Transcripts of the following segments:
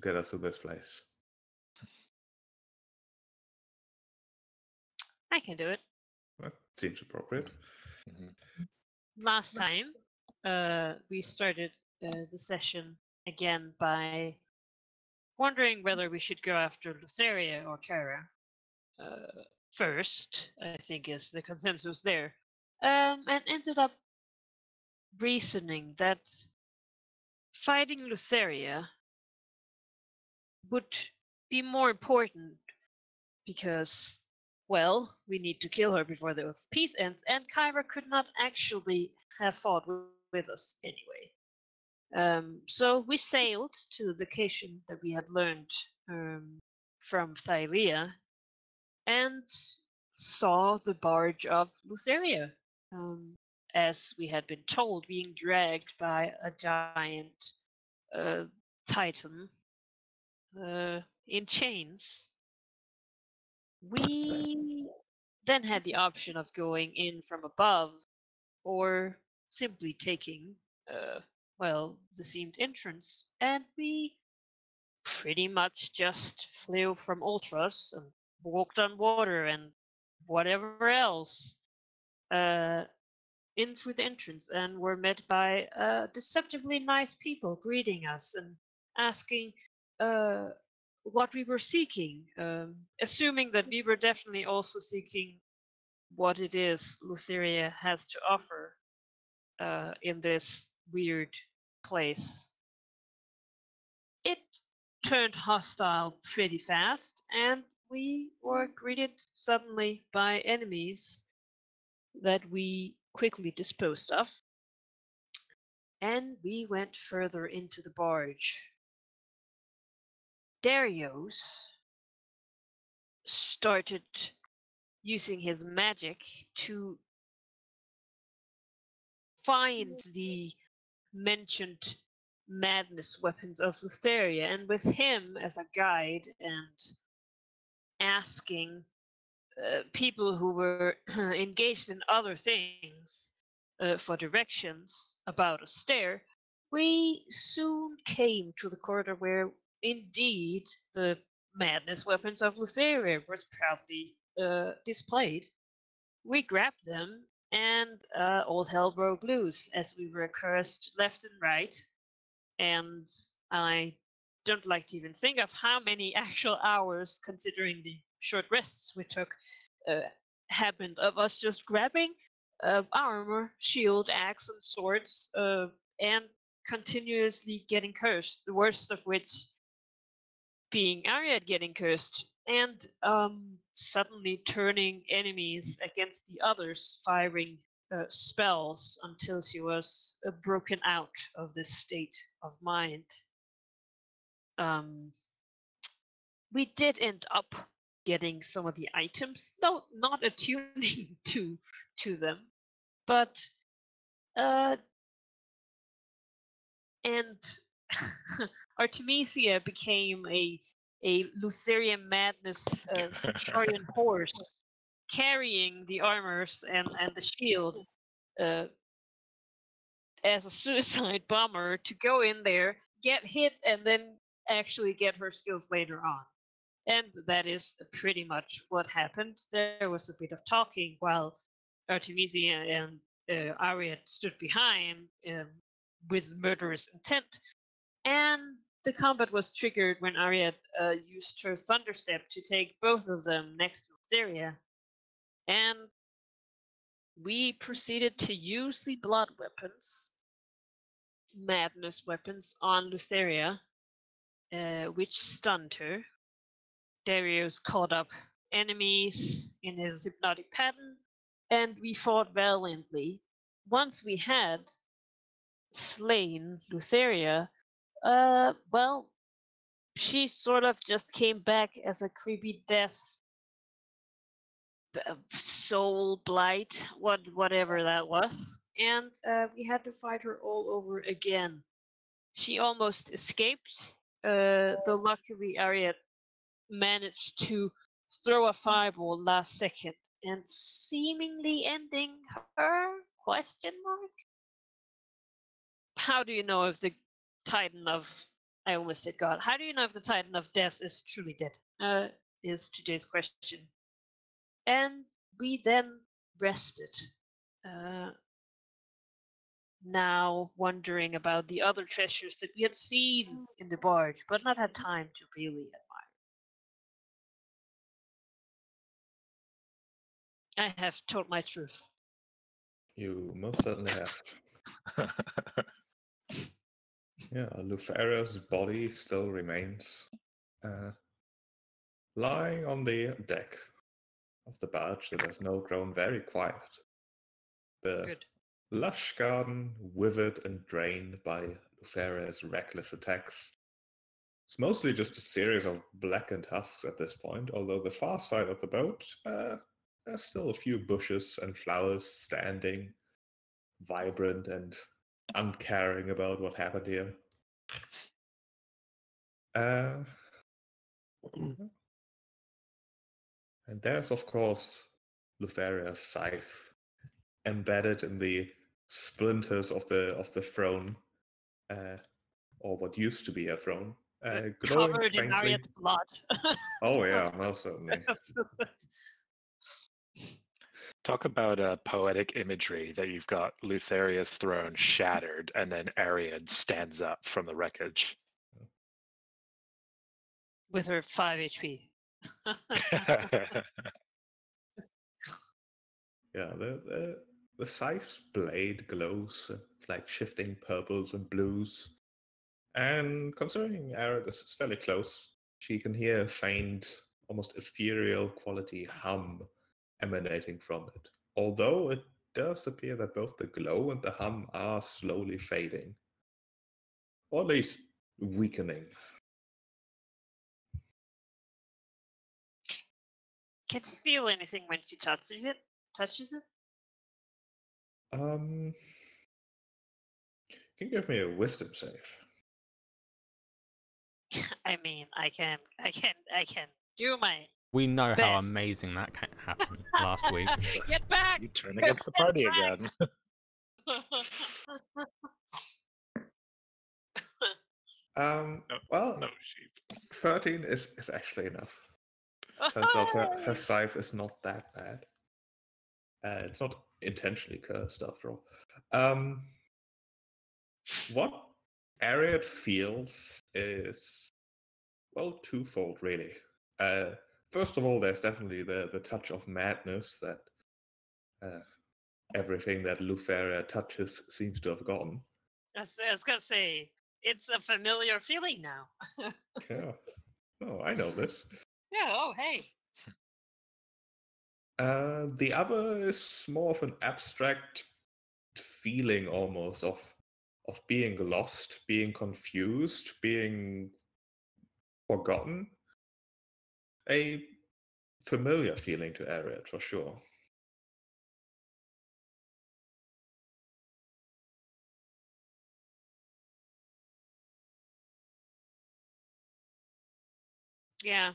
get us to this place. I can do it. That seems appropriate. Last time, we started the session again by wondering whether we should go after Lutheria or Kara. First, I think is the consensus there. And ended up reasoning that fighting Lutheria would be more important because, well, we need to kill her before the peace ends, and Kyra could not actually have fought with us anyway. So we sailed to the location that we had learned from Thyrea and saw the barge of Lutheria, as we had been told, being dragged by a giant titan in chains. We then had the option of going in from above or simply taking, the seamed entrance, and we pretty much just flew from Ultras and walked on water and whatever else in through the entrance, and were met by deceptively nice people greeting us and asking what we were seeking, assuming that we were definitely also seeking what it is Lutheria has to offer in this weird place. It turned hostile pretty fast, and we were greeted suddenly by enemies that we quickly disposed of. And we went further into the barge. Darius started using his magic to find the mentioned madness weapons of Lutheria, and with him as a guide and asking people who were engaged in other things for directions about a stair, we soon came to the corridor where indeed the madness weapons of Lutheria was proudly displayed. We grabbed them, and all hell broke loose as we were cursed left and right. And I don't like to even think of how many actual hours, considering the short rests we took, happened of us just grabbing armor, shield, axe, and swords, and continuously getting cursed. The worst of which being Ariad getting cursed, and suddenly turning enemies against the others, firing spells until she was broken out of this state of mind. We did end up getting some of the items, though not attuning to them, but and Artemisia became a Lutherian madness Trojan horse, carrying the armors and the shield as a suicide bomber to go in there, get hit, and then actually get her skills later on. And that is pretty much what happened. There was a bit of talking while Artemisia and Ariad stood behind with murderous intent. And the combat was triggered when Ariad used her Thunderstep to take both of them next to Lutheria. And we proceeded to use the blood weapons, madness weapons, on Lutheria, which stunned her. Darius caught up enemies in his hypnotic pattern, and we fought valiantly. Once we had slain Lutheria, she sort of just came back as a creepy death, soul blight, whatever that was, and we had to fight her all over again. She almost escaped, though luckily Ariad managed to throw a fireball last second and seemingly ending her? Question mark? How do you know if the Titan of I almost said God. How do you know if the Titan of Death is truly dead? Is today's question. And we then rested. Now wondering about the other treasures that we had seen in the barge, but not had time to really admire. I have told my truth. You most certainly have. Yeah, Lufaria's body still remains lying on the deck of the barge that has now grown very quiet. The Good. lush garden withered and drained by Lufaria's reckless attacks. It's mostly just a series of blackened husks at this point, although the far side of the boat, there's still a few bushes and flowers standing, vibrant and uncaring about what happened here. And there's, of course, Lufaria's scythe, embedded in the splinters of the throne, or what used to be a throne, glowing Covered in faintly. Ariad's blood. Oh yeah, most certainly. Talk about poetic imagery that you've got Lutharia's throne shattered, and then Ariad stands up from the wreckage. With her 5 HP. Yeah, the scythe's blade glows like shifting purples and blues. And considering Arid is fairly close, she can hear a faint, almost ethereal quality hum emanating from it. Although it does appear that both the glow and the hum are slowly fading. Or at least weakening. Can she feel anything when she touches it? Can you give me a wisdom save? I mean, I can do my We know how best. amazing that happened last week. Get back! You turn against the party again. Well, No sheep. 13 is actually enough. Turns out her scythe is not that bad. It's not intentionally cursed after all. What Ariad feels is, well, twofold really. First of all, there's definitely the touch of madness that everything that Lufaria touches seems to have gotten. I was gonna say, it's a familiar feeling now. Yeah. Oh, I know this. Yeah, oh hey. The other is more of an abstract feeling almost of being lost, being confused, being forgotten. A familiar feeling to Ariad, for sure. Yeah.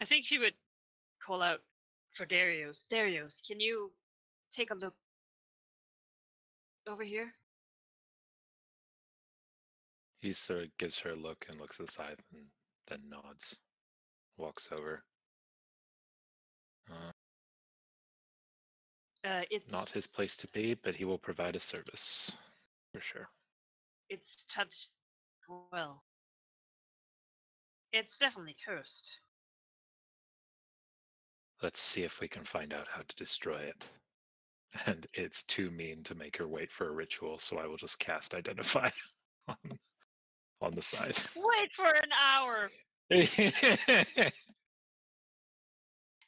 I think she would call out for Darius. Darius, can you take a look over here? He sort of gives her a look and looks at the scythe and then nods. Walks over. It's Not his place to be, but he will provide a service. For sure. It's touched well. It's definitely cursed. Let's see if we can find out how to destroy it. And it's too mean to make her wait for a ritual, so I will just cast Identify on the side. Wait for an hour!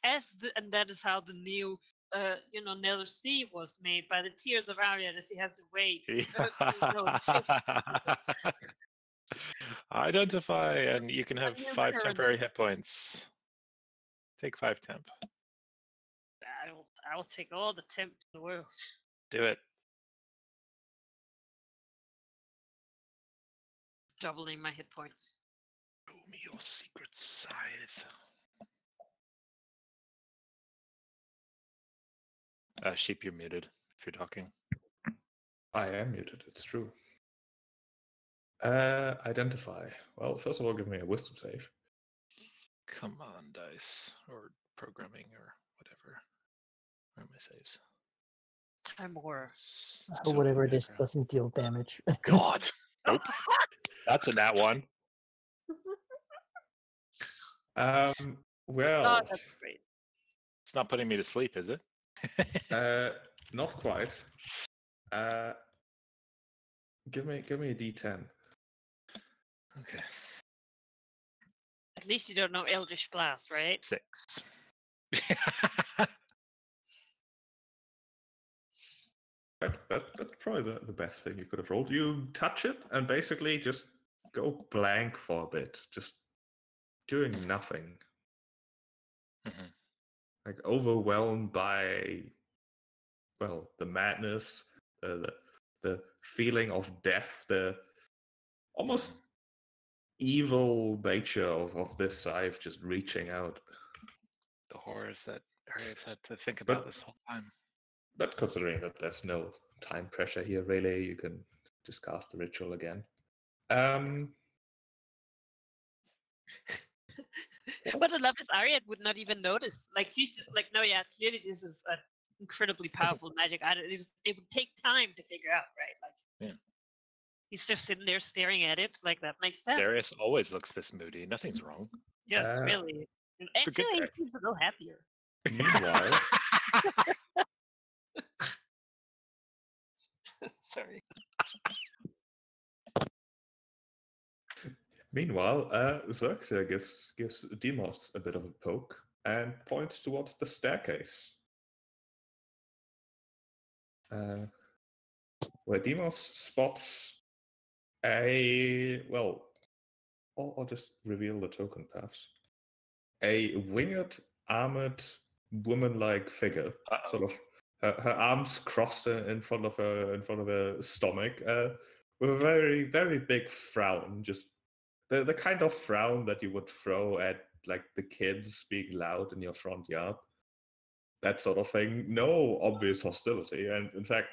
And that is how the new, Nether Sea was made, by the tears of Ariad, as he has to wait. Identify, and you can have A new 5 current. temporary hit points. Take 5 temp. I will take all the temp in the world. Do it. Doubling my hit points. Show me your secret scythe. Sheep, you're muted if you're talking. I am muted, it's true. Identify. Well, first of all, give me a wisdom save. Come on, dice. Or programming, or whatever. Where are my saves? I'm more. Or whatever it is Whatever. doesn't deal damage. God! Nope. That's a nat one. Well, Oh, that's great. It's not putting me to sleep, is it? not quite. Give me a D10. Okay. At least you don't know Eldritch Blast, right? 6. That's probably the best thing you could have rolled. You touch it and basically just go blank for a bit, just doing nothing. Mhm. Like overwhelmed by, well, the madness, the feeling of death, the almost evil nature of this scythe just reaching out. The horrors that Ariad's had to think about But- this whole time. But considering that there's no time pressure here, really, you can just cast the ritual again. What I love is Ariad would not even notice. Like she's just like, no, yeah, clearly this is an incredibly powerful magic. It would take time to figure out, right? Like, Yeah. he's just sitting there staring at it. Like that makes sense. Darius always looks this moody. Nothing's wrong. Yes, Uh, really. And it's a good actually, he day. seems a little happier. Meanwhile, Sorry. Xerxia gives Demos a bit of a poke and points towards the staircase. Where Demos spots well, I'll just reveal the token paths. A winged, armored, woman-like figure, sort of her arms crossed in front of her stomach, with a very, very big frown, just the kind of frown that you would throw at like the kids being loud in your front yard. That sort of thing. No obvious hostility, and in fact,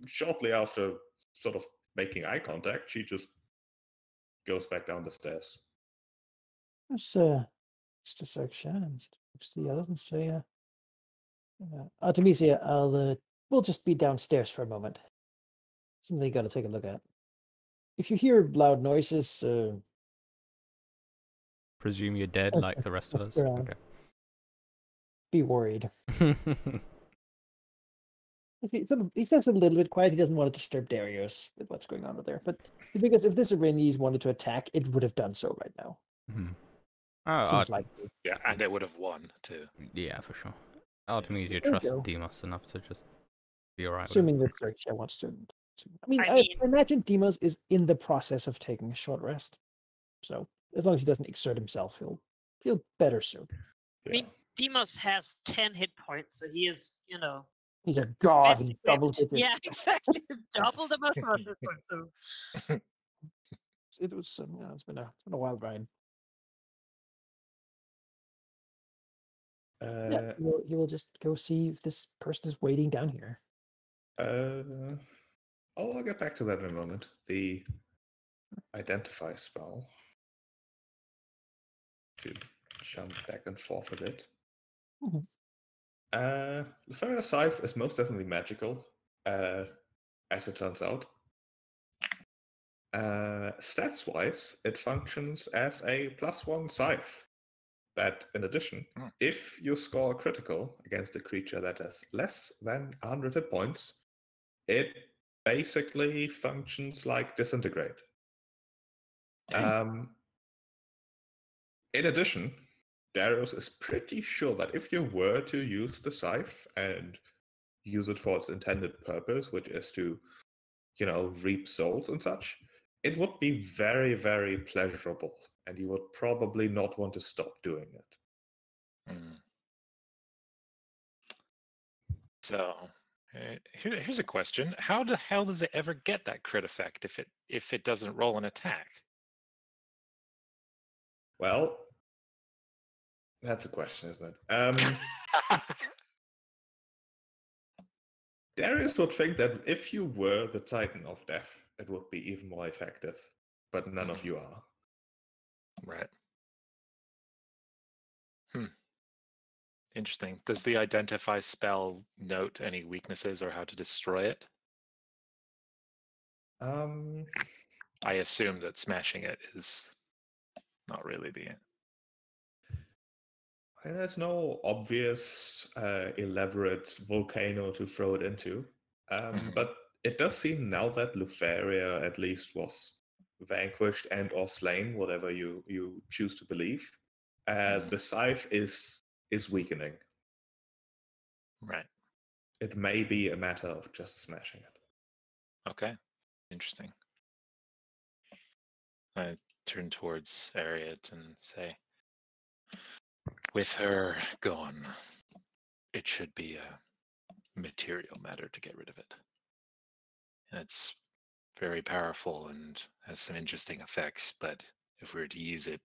shortly after sort of making eye contact, she just goes back down the stairs. It's just a section. Looks to the others and say, Artemisia, we'll just be downstairs for a moment. Something you got to take a look at. If you hear loud noises, Presume you're dead like the rest of us. around. Be worried. Okay. He says a little bit quiet. He doesn't want to disturb Darius with what's going on over there. But because if this Iranians wanted to attack, it would have done so right now. Oh, Seems like Yeah, and it would have won too. yeah, for sure. Artemisia There you trusts go. Demos enough to just be alright with it. assuming that Xerxia wants to. I mean, I I mean- imagine Demos is in the process of taking a short rest. So as long as he doesn't exert himself, he'll feel better soon. I mean, Demos has 10 hit points, so he is, He's a god. best He doubled equipped. it. Yeah, exactly. Double the amount of hit points. So It was. It's been a wild ride. Yeah, he will just go see if this person is waiting down here. I'll get back to that in a moment. The identify spell. To jump back and forth a bit. Mhm. The Fire Scythe is most definitely magical, as it turns out. Stats-wise, it functions as a +1 scythe. That, in addition, if you score a critical against a creature that has less than 100 hit points, it basically functions like Disintegrate. In addition, Darius is pretty sure that if you were to use the scythe and use it for its intended purpose, which is to, reap souls and such, it would be very, very pleasurable, and you would probably not want to stop doing it. So here's a question: how the hell does it ever get that crit effect if it doesn't roll an attack? Well, that's a question, isn't it? Darius would think that if you were the Titan of Death, it would be even more effective, but none of you are. Right. Interesting. Does the identify spell note any weaknesses or how to destroy it? I assume that smashing it is not really the There's no obvious, elaborate volcano to throw it into. But it does seem now that Lutheria at least was vanquished and or slain, whatever you choose to believe. The scythe is weakening. Right. It may be a matter of just smashing it. Okay. Interesting. I turn towards Ariat and say, with her gone, it should be a material matter to get rid of it. It's very powerful and has some interesting effects, but if we were to use it,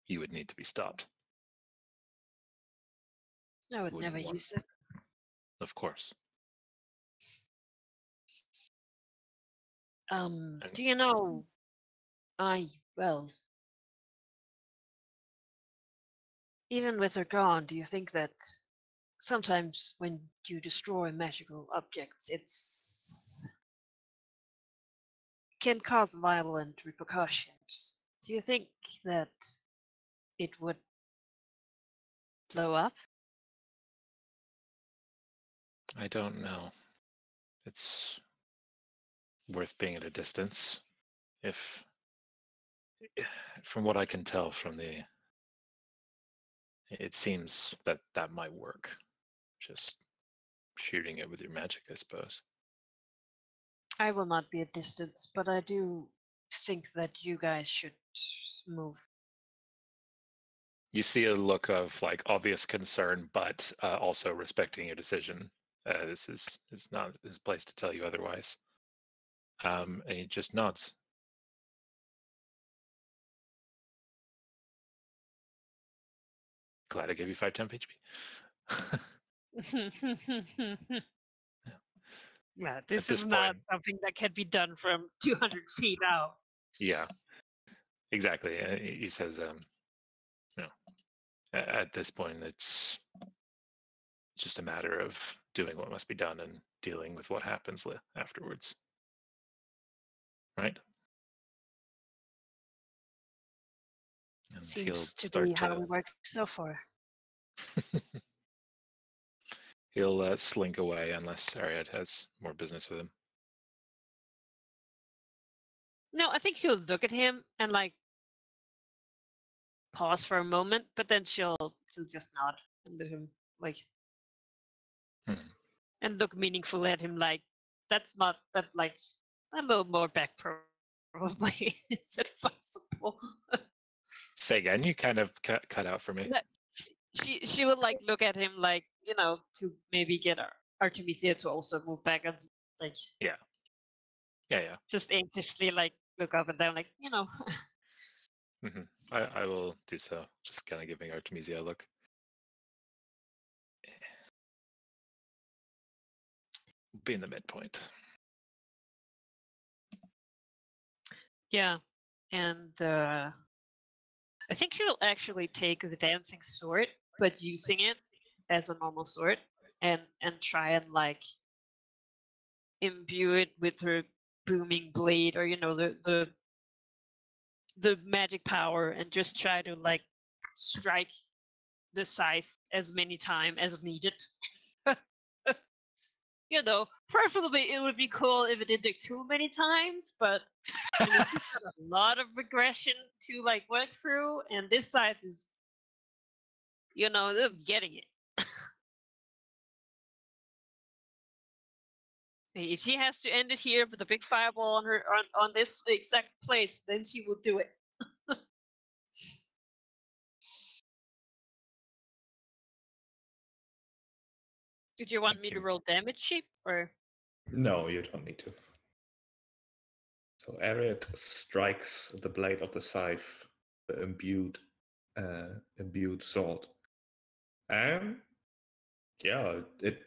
you would need to be stopped. I would Wouldn't never want- use it. Of course. Do you know? Well, even with her gone, do you think that sometimes when you destroy magical objects, it's can cause violent repercussions? Do you think that it would blow up? I don't know. It's worth being at a distance. If, from what I can tell from it seems that that might work. Just shooting it with your magic, I suppose. I will not be at distance, but I do think that you guys should move. You see a look of like obvious concern, but also respecting your decision. This is not his place to tell you otherwise. And he just nods. Glad I gave you 5 temp HP. Yeah, this this is not point- something that can be done from 200 feet out. Yeah, exactly. He says, at this point, it's just a matter of doing what must be done and dealing with what happens afterwards. Right? And Seems to be how we work so far. He'll slink away unless Ariad has more business with him. No, I think she'll look at him and like pause for a moment, but then she'll just nod and look him like and look meaningful at him like that's not that like a little more back probably. Is it possible? Say again, you kind of cut out for me. She would like look at him like, you know, to maybe get Artemisia to also move back and like Yeah. just anxiously like look up and down like, you know. I will do so. Just kind of giving Artemisia a look. Be in the midpoint. Yeah, and I think she'll actually take the dancing sword, but using it as a normal sword, and try and like imbue it with her booming blade, or you know the magic power, and just try to like strike the scythe as many times as needed. You know, preferably it would be cool if it didn't take too many times, but I mean, she's got a lot of regression to like work through, and this scythe is, you know, they're getting it. If she has to end it here with a big fireball on her on this exact place, then she will do it. Did you want me to roll damage sheep or? No, you don't need to. So Ariad strikes the blade of the scythe, the imbued sword, and yeah, it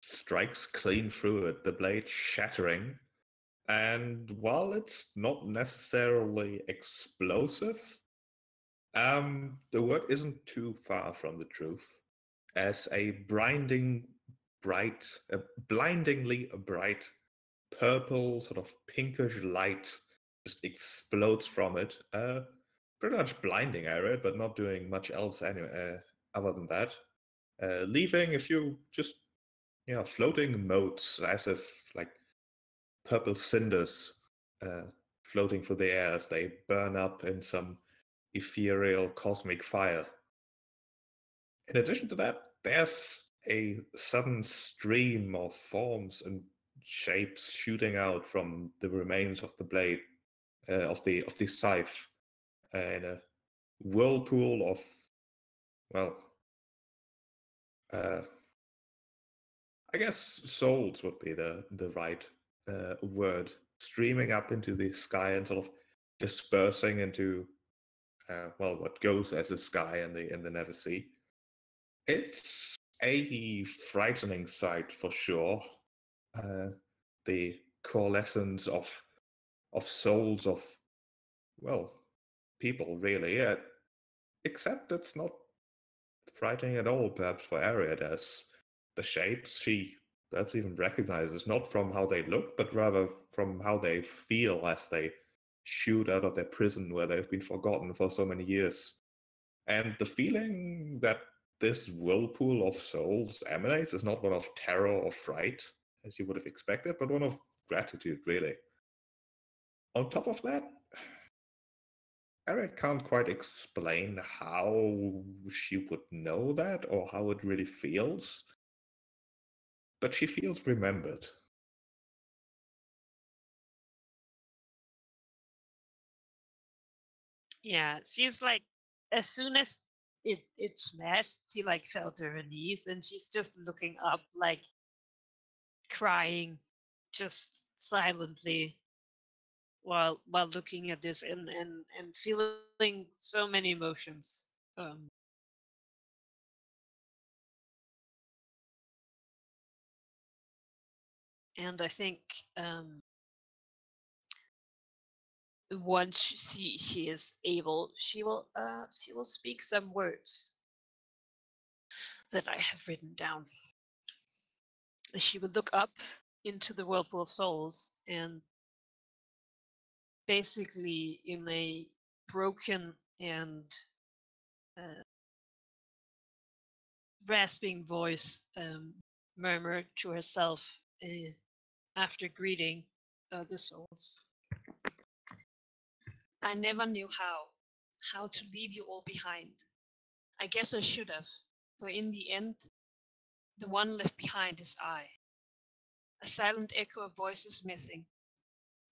strikes clean through it, the blade shattering. And while it's not necessarily explosive, the word isn't too far from the truth, as a blindingly bright purple, sort of pinkish light just explodes from it. Pretty much blinding Arid, but not doing much else anyway, other than that. Leaving a few just floating motes, as if like purple cinders floating through the air as they burn up in some ethereal cosmic fire. In addition to that, there's a sudden stream of forms and shapes shooting out from the remains of the blade, of the scythe, in a whirlpool of, well, I guess souls would be the right word, streaming up into the sky and sort of dispersing into what goes as the sky and the Neversea. It's a frightening sight for sure. The coalescence of souls of, well, people really. Except it's not frightening at all, perhaps for Ariad, as the shapes she perhaps even recognizes, not from how they look, but rather from how they feel as they shoot out of their prison where they've been forgotten for so many years. And the feeling that this whirlpool of souls emanates is not one of terror or fright, as you would have expected, but one of gratitude, really. On top of that, Eric can't quite explain how she would know that or how it really feels, but she feels remembered. Yeah, she's like, as soon as it smashed, she like fell to her knees and she's just looking up, like crying, just silently while looking at this and feeling so many emotions. And I think once she is able, she will speak some words that I have written down. She will look up into the whirlpool of souls and basically in a broken and rasping voice murmur to herself after greeting the souls. I never knew how to leave you all behind. I guess I should have, for in the end, the one left behind is I. A silent echo of voices missing,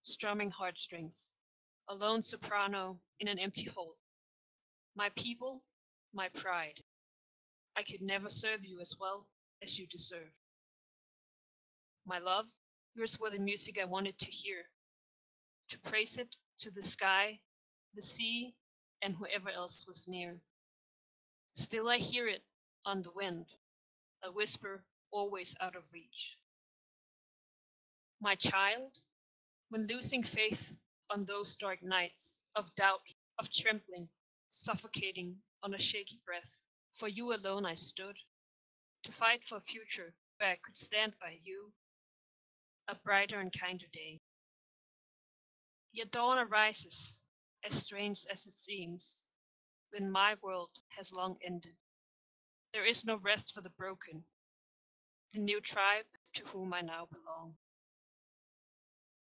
strumming heartstrings, a lone soprano in an empty hole. My people, my pride. I could never serve you as well as you deserve. My love, yours were the music I wanted to hear, to praise it to the sky, the sea, and whoever else was near. Still I hear it on the wind, a whisper always out of reach. My child, when losing faith on those dark nights of doubt, of trembling, suffocating on a shaky breath, for you alone I stood, to fight for a future where I could stand by you, a brighter and kinder day. Yet dawn arises, as strange as it seems, when my world has long ended. There is no rest for the broken, the new tribe to whom I now belong.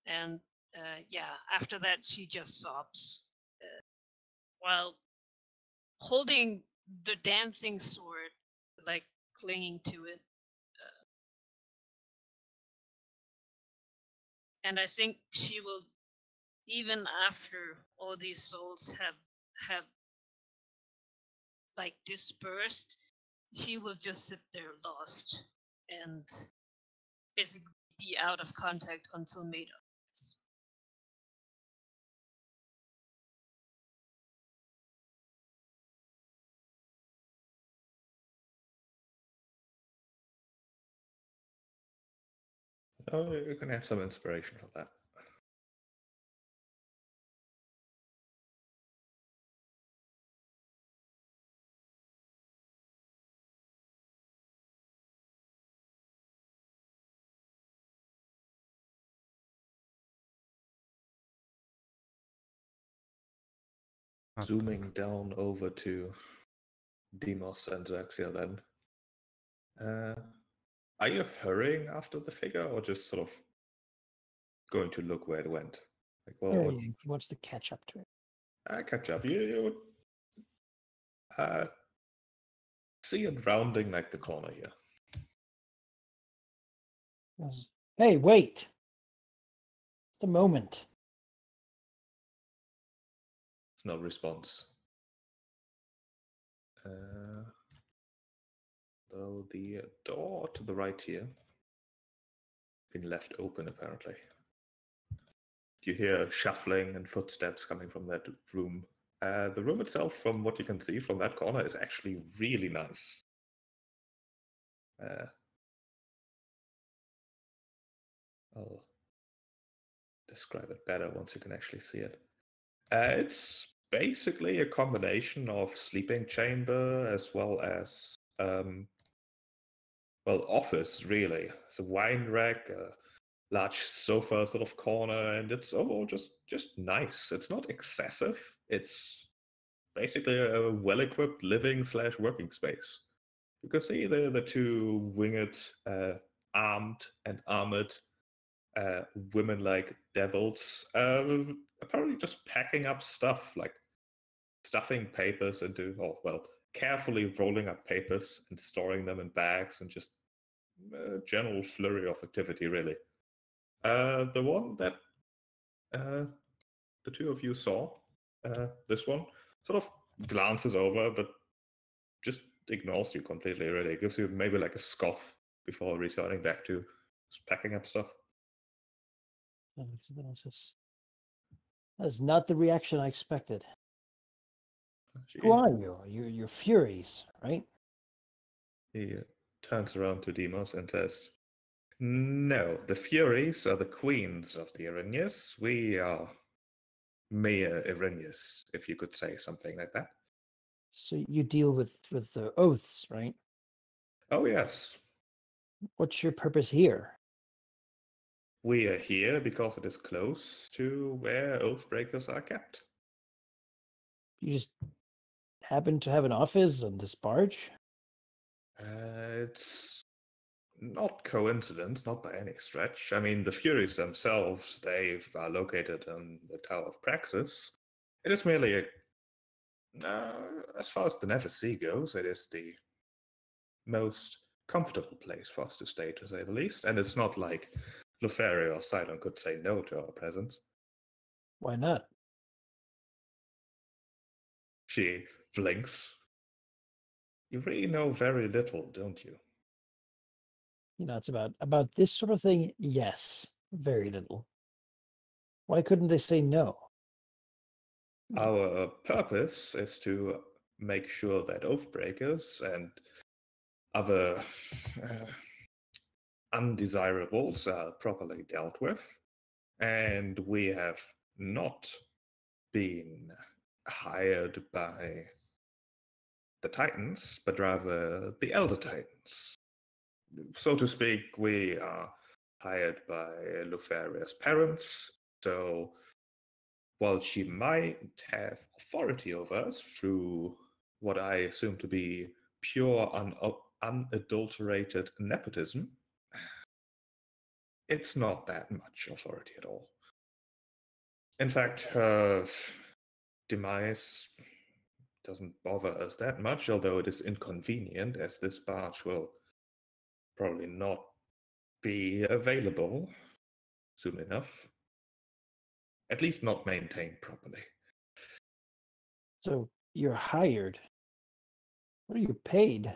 And after that, she just sobs while holding the dancing sword, like clinging to it. And I think she will, even after all these souls have like dispersed, she will just sit there lost and basically be out of contact until made up. Oh, you can have some inspiration for that. Okay. Zooming down over to Demos and Zaxia then. Are you hurrying after the figure or just sort of going to look where it went? Like, well, Yeah, what, he wants to catch up to it. catch up. You see it rounding like the corner here. Hey, wait! The moment. It's no response. Though the door to the right here been left open apparently. You hear shuffling and footsteps coming from that room. The room itself, from what you can see from that corner, is actually really nice. I'll describe it better once you can actually see it. It's basically a combination of sleeping chamber as well as office really. It's a wine rack, a large sofa sort of corner, and it's overall just nice. It's not excessive. It's basically a well-equipped living / working space. You can see the two winged, armed and armored women-like devils, apparently just packing up stuff, like stuffing papers into, carefully rolling up papers and storing them in bags, and just a general flurry of activity, really. The one that the two of you saw, this one, sort of glances over, but just ignores you completely, really. It gives you maybe like a scoff before returning back to just packing up stuff. That's not the reaction I expected. She, Who are you? You're Furies, right? He turns around to Demos and says, "No, the Furies are the queens of the Erinyes. We are mere Erinyes, if you could say something like that." So you deal with the oaths, right? Oh, yes. What's your purpose here? We are here because it is close to where Oathbreakers are kept. You just happen to have an office on this barge? It's not coincidence, not by any stretch. I mean, the Furies themselves, they are located in the Tower of Praxis. It is merely as far as the Never Sea goes, it is the most comfortable place for us to stay, to say the least. And it's not like Luferia or Sidon could say no to our presence. Why not? She blinks. You really know very little, don't you? You know, it's about this sort of thing. Yes, very little. Why couldn't they say no? Our purpose is to make sure that Oathbreakers and other undesirables are properly dealt with, and we have not been hired by the Titans, but rather the Elder Titans. So to speak, we are hired by Luferia's parents, so while she might have authority over us through what I assume to be pure, unadulterated nepotism, it's not that much authority at all. In fact, her demise doesn't bother us that much, although it is inconvenient, as this barge will probably not be available soon enough. At least not maintained properly. So you're hired. What are you paid?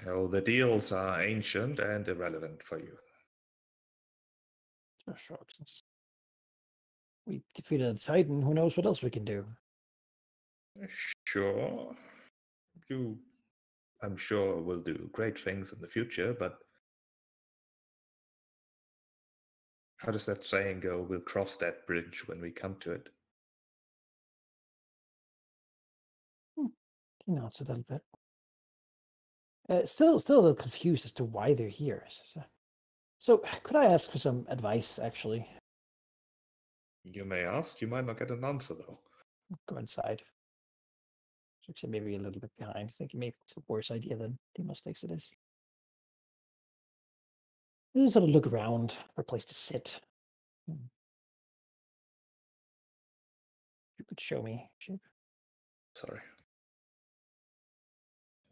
Oh, the deals are ancient and irrelevant for you. Oh, sure. We defeated a Titan. Who knows what else we can do? Sure. You, I'm sure, will do great things in the future, but How does that saying go? We'll cross that bridge when we come to it. He nods a little bit. Still a little confused as to why they're here. So, could I ask for some advice, actually? You may ask, you might not get an answer, though. Go inside. Actually, maybe a little bit behind, thinking maybe it's a worse idea than Demos thinks it is. Just sort of look around for a place to sit. You could show me. Sorry.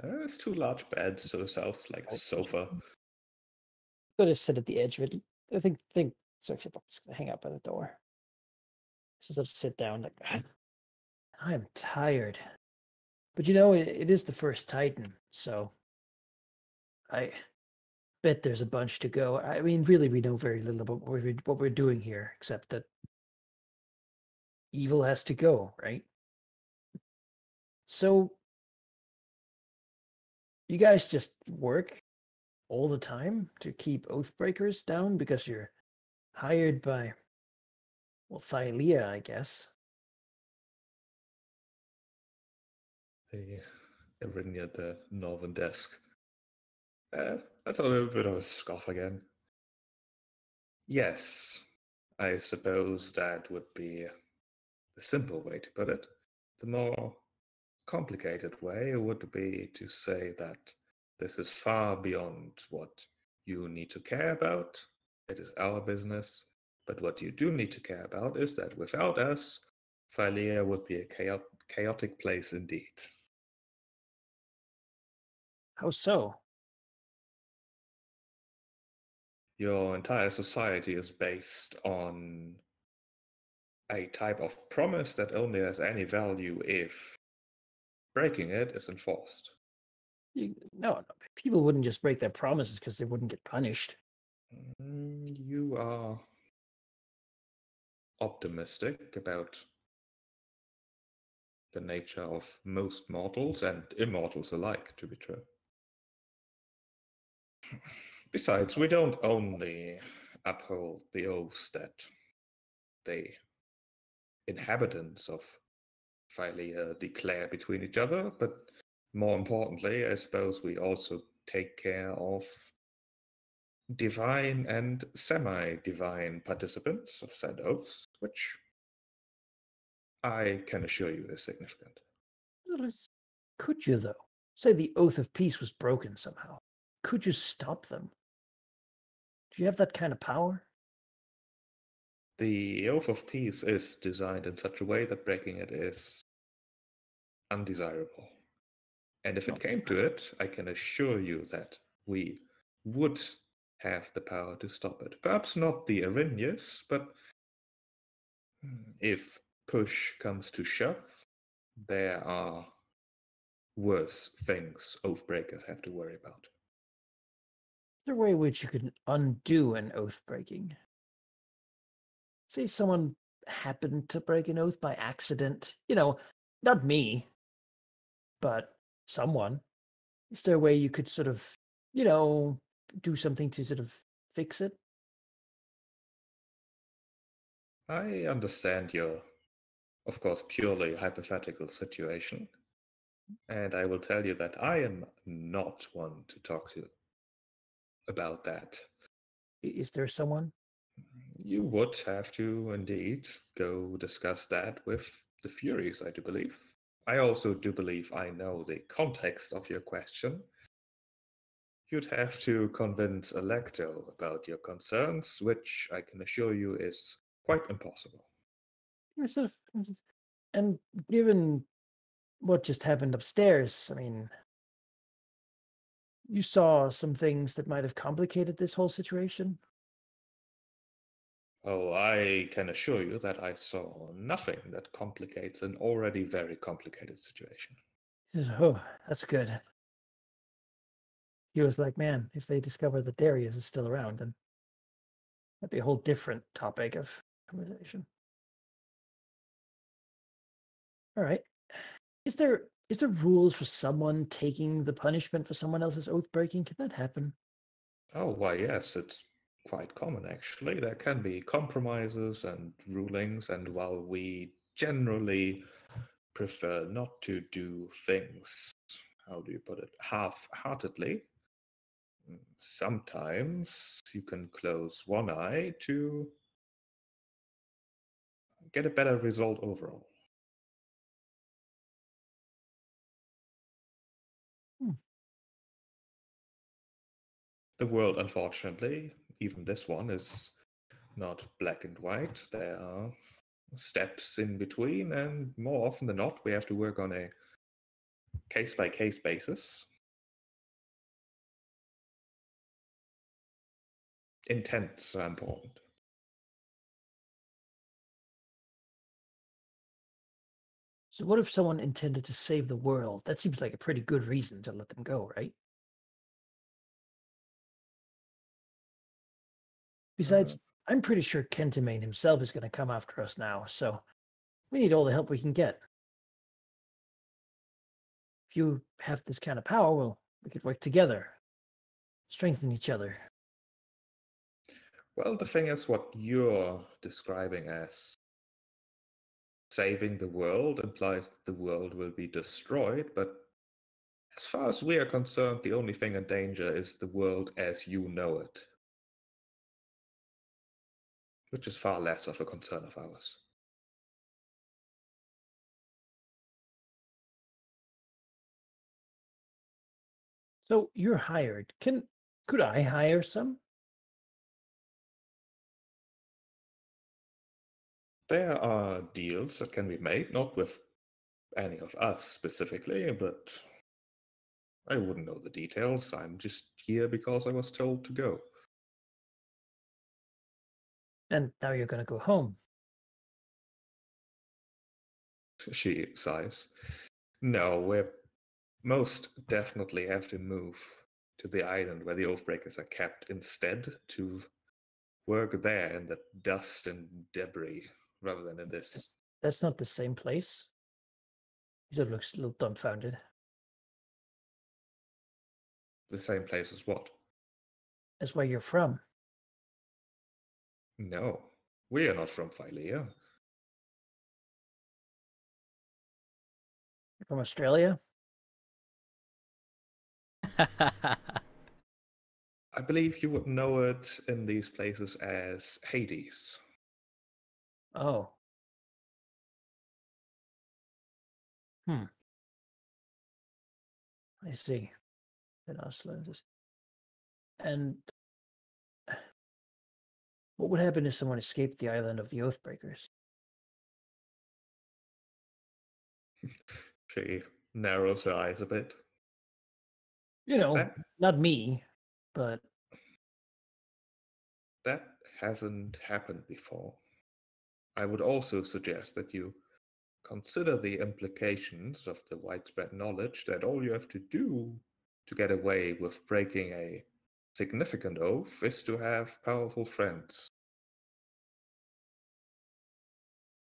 There's 2 large beds to the south, it's like a sofa. Go to sit at the edge of it. I think so. Actually, I'm just gonna hang out by the door. Just sort of sit down. Like, I'm tired, but it is the first Titan, so I bet there's a bunch to go. I mean, really, we know very little about what we're doing here, except that evil has to go, right? So, you guys just work all the time to keep Oathbreakers down because you're hired by, well, Thylea, I guess. The Irinia at the northern desk. That's a little bit of a scoff again. Yes, I suppose that would be the simple way to put it. The more complicated way would be to say that this is far beyond what you need to care about. It is our business. But what you do need to care about is that without us, Phylea would be a chaotic place indeed. How so? Your entire society is based on a type of promise that only has any value if breaking it is enforced. No, people wouldn't just break their promises because they wouldn't get punished. You are optimistic about the nature of most mortals and immortals alike, to be true. Besides, we don't only uphold the oaths that the inhabitants of Phylea declare between each other, but more importantly, I suppose we also take care of divine and semi-divine participants of said oaths, which I can assure you is significant. Could you, though? Say the Oath of Peace was broken somehow. Could you stop them? Do you have that kind of power? The Oath of Peace is designed in such a way that breaking it is undesirable. And if it came to it, I can assure you that we would have the power to stop it. Perhaps not the Arrhenius, but if push comes to shove, there are worse things Oathbreakers have to worry about. Is there a way in which you can undo an oath breaking? Say someone happened to break an oath by accident. Not me, but someone. Is there a way you could sort of, do something to sort of fix it? I understand your, of course, purely hypothetical situation. And I will tell you that I am not one to talk to about that. Is there someone? You would have to indeed go discuss that with the Furies, I do believe. I also do believe I know the context of your question. You'd have to convince Electo about your concerns, which I can assure you is quite impossible. And given what just happened upstairs, I mean, you saw some things that might have complicated this whole situation? Oh, I can assure you that I saw nothing that complicates an already very complicated situation. He says, oh, that's good. He was like, man, if they discover that Darius is still around, then that'd be a whole different topic of conversation. All right. Is there rules for someone taking the punishment for someone else's oath breaking? Can that happen? Oh, why, yes, it's quite common, actually. There can be compromises and rulings, and while we generally prefer not to do things, how do you put it, half-heartedly, sometimes you can close one eye to get a better result overall. The world, unfortunately, even this one, is not black and white. There are steps in between, and more often than not, we have to work on a case-by-case basis. Intents are important. So what if someone intended to save the world? That seems like a pretty good reason to let them go, right? Besides, I'm pretty sure Kentamane himself is going to come after us now, so we need all the help we can get. If you have this kind of power, well, we could work together, strengthen each other. Well, the thing is, what you're describing as saving the world implies that the world will be destroyed, but as far as we are concerned, the only thing in danger is the world as you know it, which is far less of a concern of ours. So you're hired. Could I hire some? There are deals that can be made, not with any of us specifically, but I wouldn't know the details. I'm just here because I was told to go. And now you're going to go home. She sighs. No, we most definitely have to move to the island where the Oathbreakers are kept instead, to work there in the dust and debris rather than in this. That's not the same place. He sort of looks a little dumbfounded. The same place as what? That's where you're from. No, we are not from Philea. You're from Australia? I believe you would know it in these places as Hades. Oh. I see. And what would happen if someone escaped the island of the Oathbreakers? She narrows her eyes a bit. You know, That, not me, but that hasn't happened before. I would also suggest that you consider the implications of the widespread knowledge that all you have to do to get away with breaking a significant oath is to have powerful friends.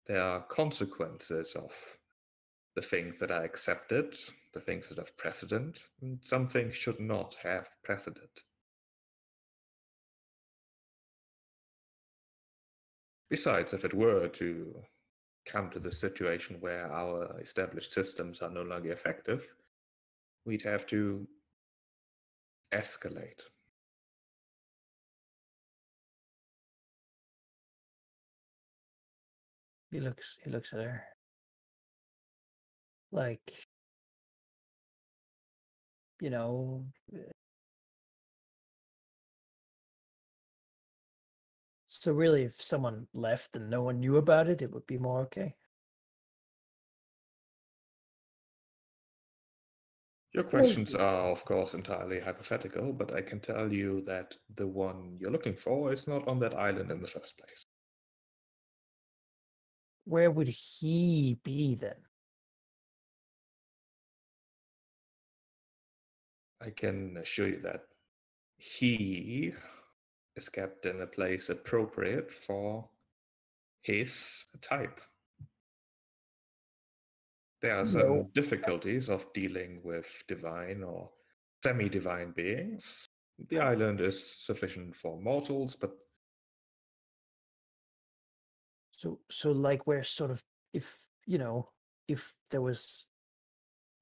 There are consequences of the things that are accepted, the things that have precedent, and some things should not have precedent. Besides, if it were to come to the situation where our established systems are no longer effective, we'd have to escalate. he looks at her. Like, you know, so really if someone left and no one knew about it, it would be more okay. Your questions are, of course, entirely hypothetical, but I can tell you that the one you're looking for is not on that island in the first place. Where would he be then? I can assure you that he is kept in a place appropriate for his type. There are some No. difficulties of dealing with divine or semi-divine beings, The island is sufficient for mortals, but So like where sort of if if there was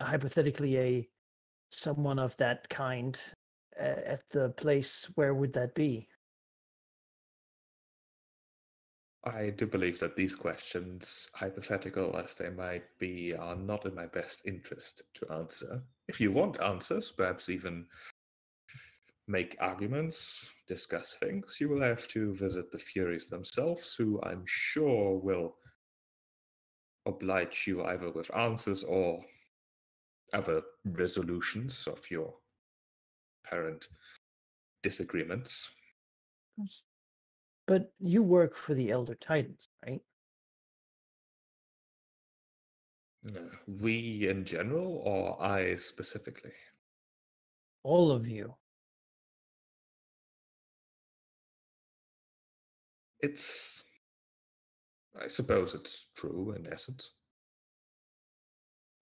hypothetically someone of that kind at the place, where would that be? I do believe that these questions, hypothetical as they might be, are not in my best interest to answer. If you want answers, perhaps even make arguments, discuss things, you will have to visit the Furies themselves, who I'm sure will oblige you either with answers or other resolutions of your apparent disagreements. But you work for the Elder Titans, right? We in general, or I specifically? All of you. I suppose it's true in essence.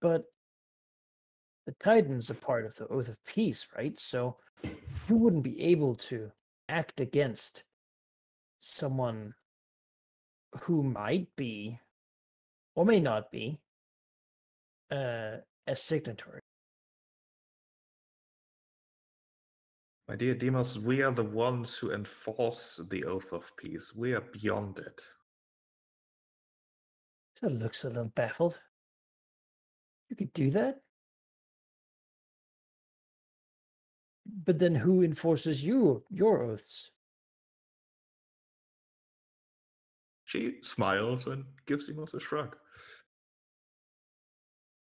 But the Titans are part of the Oath of Peace, right? So you wouldn't be able to act against someone who might be or may not be a signatory. My dear Demos, we are the ones who enforce the Oath of Peace. We are beyond it. So it looks a little baffled. You could do that? But then who enforces your oaths? She smiles and gives Demos a shrug.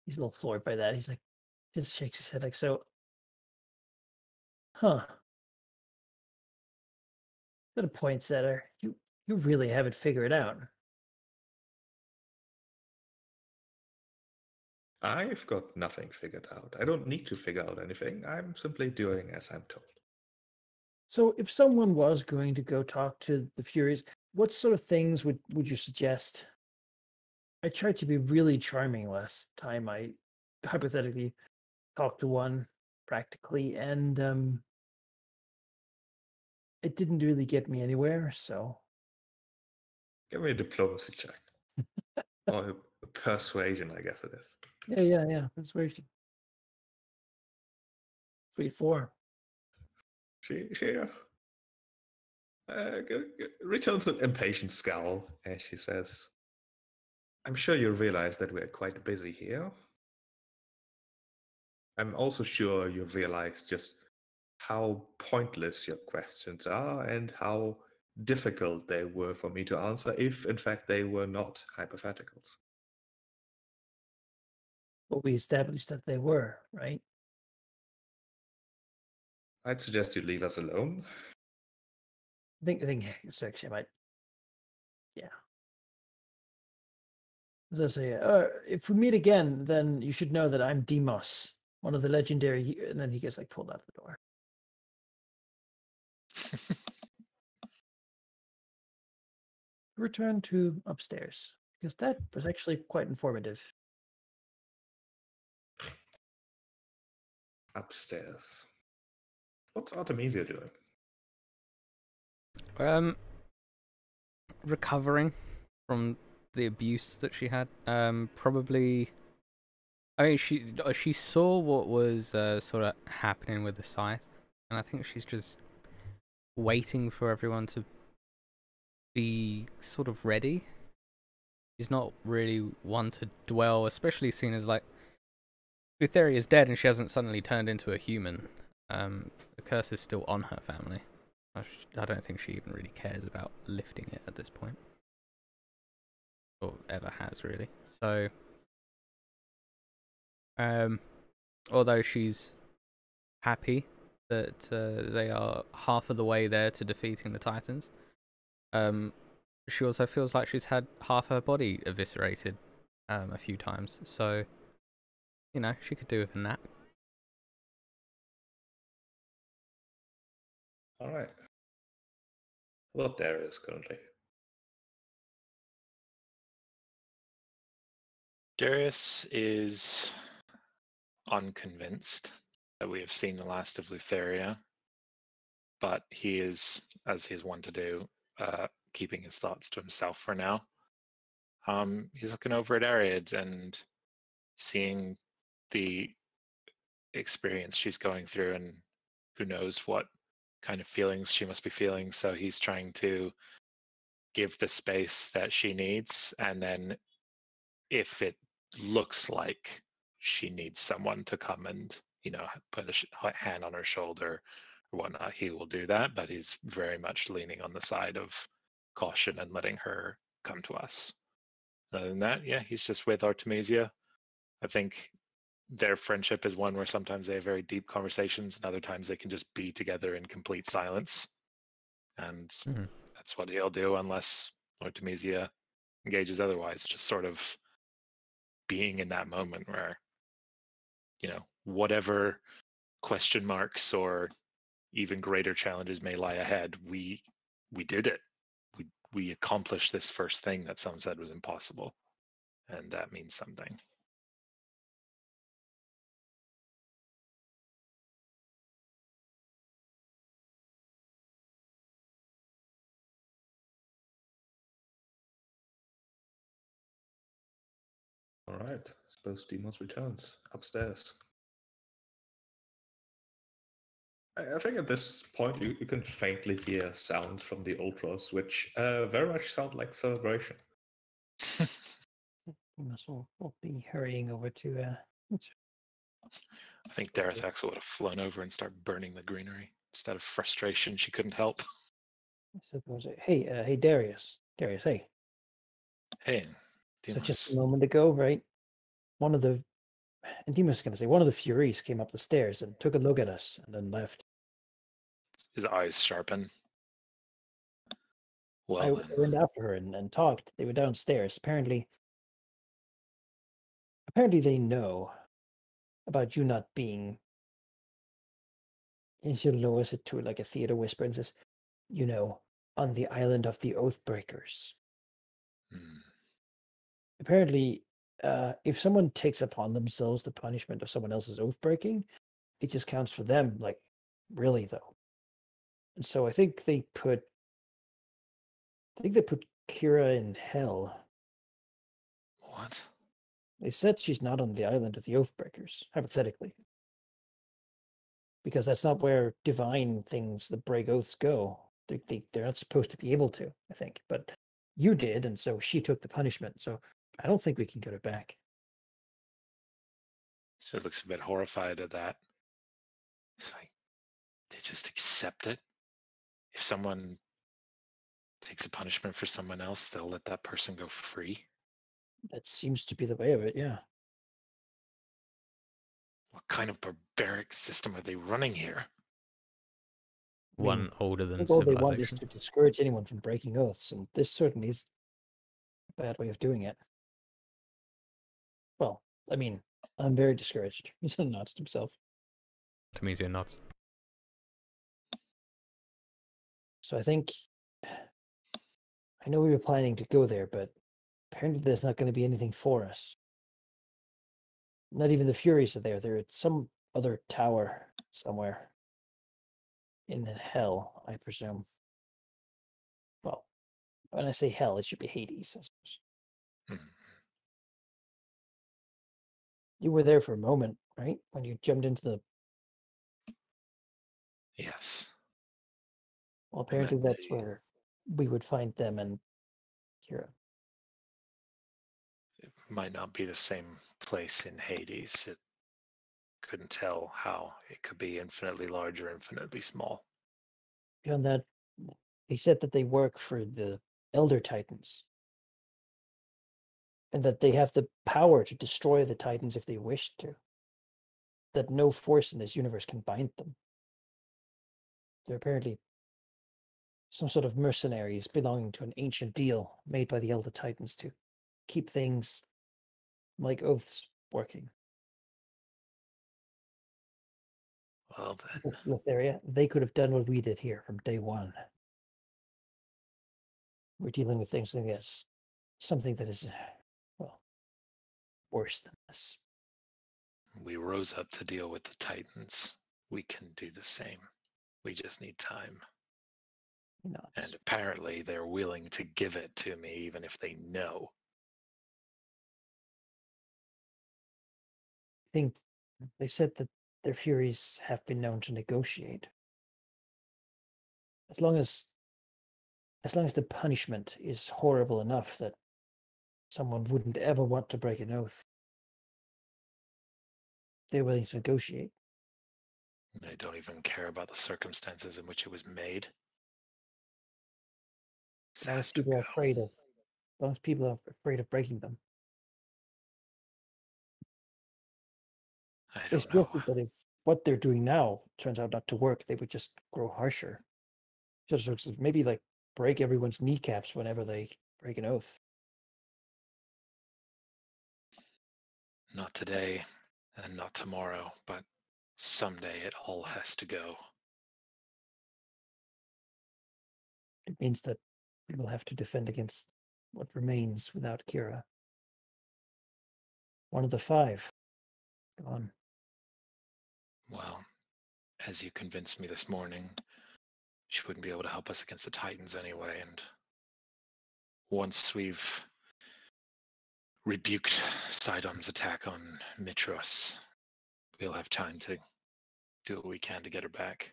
He's a little floored by that. He's like, just shakes his head like, so, huh. Got a point, Setter. You really haven't figured it out. I've got nothing figured out. I don't need to figure out anything. I'm simply doing as I'm told. So if someone was going to go talk to the Furies, what sort of things would you suggest? I tried to be really charming last time I hypothetically talked to one practically, and it didn't really get me anywhere, so Give me a diplomacy check. Or a persuasion, I guess it is. yeah. Persuasion. Sweet 4. She returns an impatient scowl as she says, I'm sure you realize that we're quite busy here. I'm also sure you realize just how pointless your questions are and how difficult they were for me to answer if, in fact, they were not hypotheticals. But we established that they were, right? I'd suggest you leave us alone. I think it's actually I might. Yeah. As I say, if we meet again, then you should know that I'm Demos, one of the legendary. And then he gets like pulled out the door. Return to upstairs because that was actually quite informative. Upstairs. What's Artemisia doing? Recovering from the abuse that she had. Probably. I mean, she saw what was sort of happening with the scythe, and I think she's just waiting for everyone to be sort of ready. She's not really one to dwell, especially seeing as like Lutheria is dead and she hasn't suddenly turned into a human. The curse is still on her family. I don't think she even really cares about lifting it at this point, or ever has really. So, although she's happy that they are half of the way there to defeating the Titans, she also feels like she's had half her body eviscerated a few times. So, you know, she could do with a nap. All right. What there is currently? Darius is unconvinced that we have seen the last of Lutheria. but he is, as he is wont to do, keeping his thoughts to himself for now. He's looking over at Ariad and seeing the experience she's going through, and who knows what kind of feelings she must be feeling. So he's trying to give the space that she needs, and then if it looks like she needs someone to come and put a hand on her shoulder or whatnot, he will do that, but he's very much leaning on the side of caution and letting her come to us. Other than that, yeah, he's just with Artemisia. I think their friendship is one where sometimes they have very deep conversations and other times they can just be together in complete silence, and that's what he'll do unless Artemisia engages otherwise, just sort of being in that moment where whatever question marks or even greater challenges may lie ahead, we did it. We accomplished this first thing that some said was impossible, and that means something. All right. Suppose Demos returns upstairs. I think at this point you can faintly hear sounds from the ultras, which very much sound like celebration. We must all be hurrying over to. I think Darathax would have flown over and start burning the greenery. Just out of frustration, she couldn't help. Hey, Darius, hey. Hey, So Demos. just a moment ago, right? One of the Furies came up the stairs and took a look at us and then left. His eyes sharpen. Well, I then. went after her and talked. They were downstairs. Apparently they know about you not being. And she'll lowers it to like a theater whisper and says, on the island of the Oathbreakers. Apparently, if someone takes upon themselves the punishment of someone else's oath breaking, it just counts for them. Like, really though. And so I think they put Kira in hell. What? They said she's not on the island of the Oathbreakers, hypothetically. Because that's not where divine things that break oaths go. They're not supposed to be able to, I think. But you did, and so she took the punishment. So I don't think we can get her back. She looks a bit horrified at that. It's like, they just accept it? If someone takes a punishment for someone else, they'll let that person go free? That seems to be the way of it, yeah. What kind of barbaric system are they running here? One older than all they want is civilization. to discourage anyone from breaking oaths, and this certainly is a bad way of doing it. Well, I mean, I'm very discouraged. He nods to himself. Artemisia nods. So I think, I know we were planning to go there, but apparently there's not going to be anything for us. Not even the Furies are there. They're at some other tower somewhere. In hell, I presume. Well, when I say hell, it should be Hades, I suppose. You were there for a moment, right? When you jumped into the... Yes. Well, apparently that's where we would find them and Kira. It might not be the same place in Hades. It couldn't tell how it could be infinitely large or infinitely small. Beyond that, they said that they work for the Elder Titans. And that they have the power to destroy the Titans if they wish to. That no force in this universe can bind them. They're apparently some sort of mercenaries belonging to an ancient deal made by the Elder Titans to keep things like oaths working. Well, then. Look there, yeah. They could have done what we did here from day one. We're dealing with things that is something that is, well, worse than this. We rose up to deal with the Titans. We can do the same. We just need time. He nods. And apparently they're willing to give it to me even if they know. I think they said that their Furies have been known to negotiate. As long as the punishment is horrible enough that someone wouldn't ever want to break an oath, they're willing to negotiate. They don't even care about the circumstances in which it was made. This As long has as to people are go. afraid of, as long as people are afraid of breaking them. I They don't know. suggested that if what they're doing now turns out not to work, they would just grow harsher. Just maybe like break everyone's kneecaps whenever they break an oath. Not today and not tomorrow, but someday it all has to go. It means that we will have to defend against what remains without Kira. One of the 5 gone. Well, as you convinced me this morning, she wouldn't be able to help us against the Titans anyway, and once we've rebuked Sidon's attack on Mitros, we'll have time to do what we can to get her back.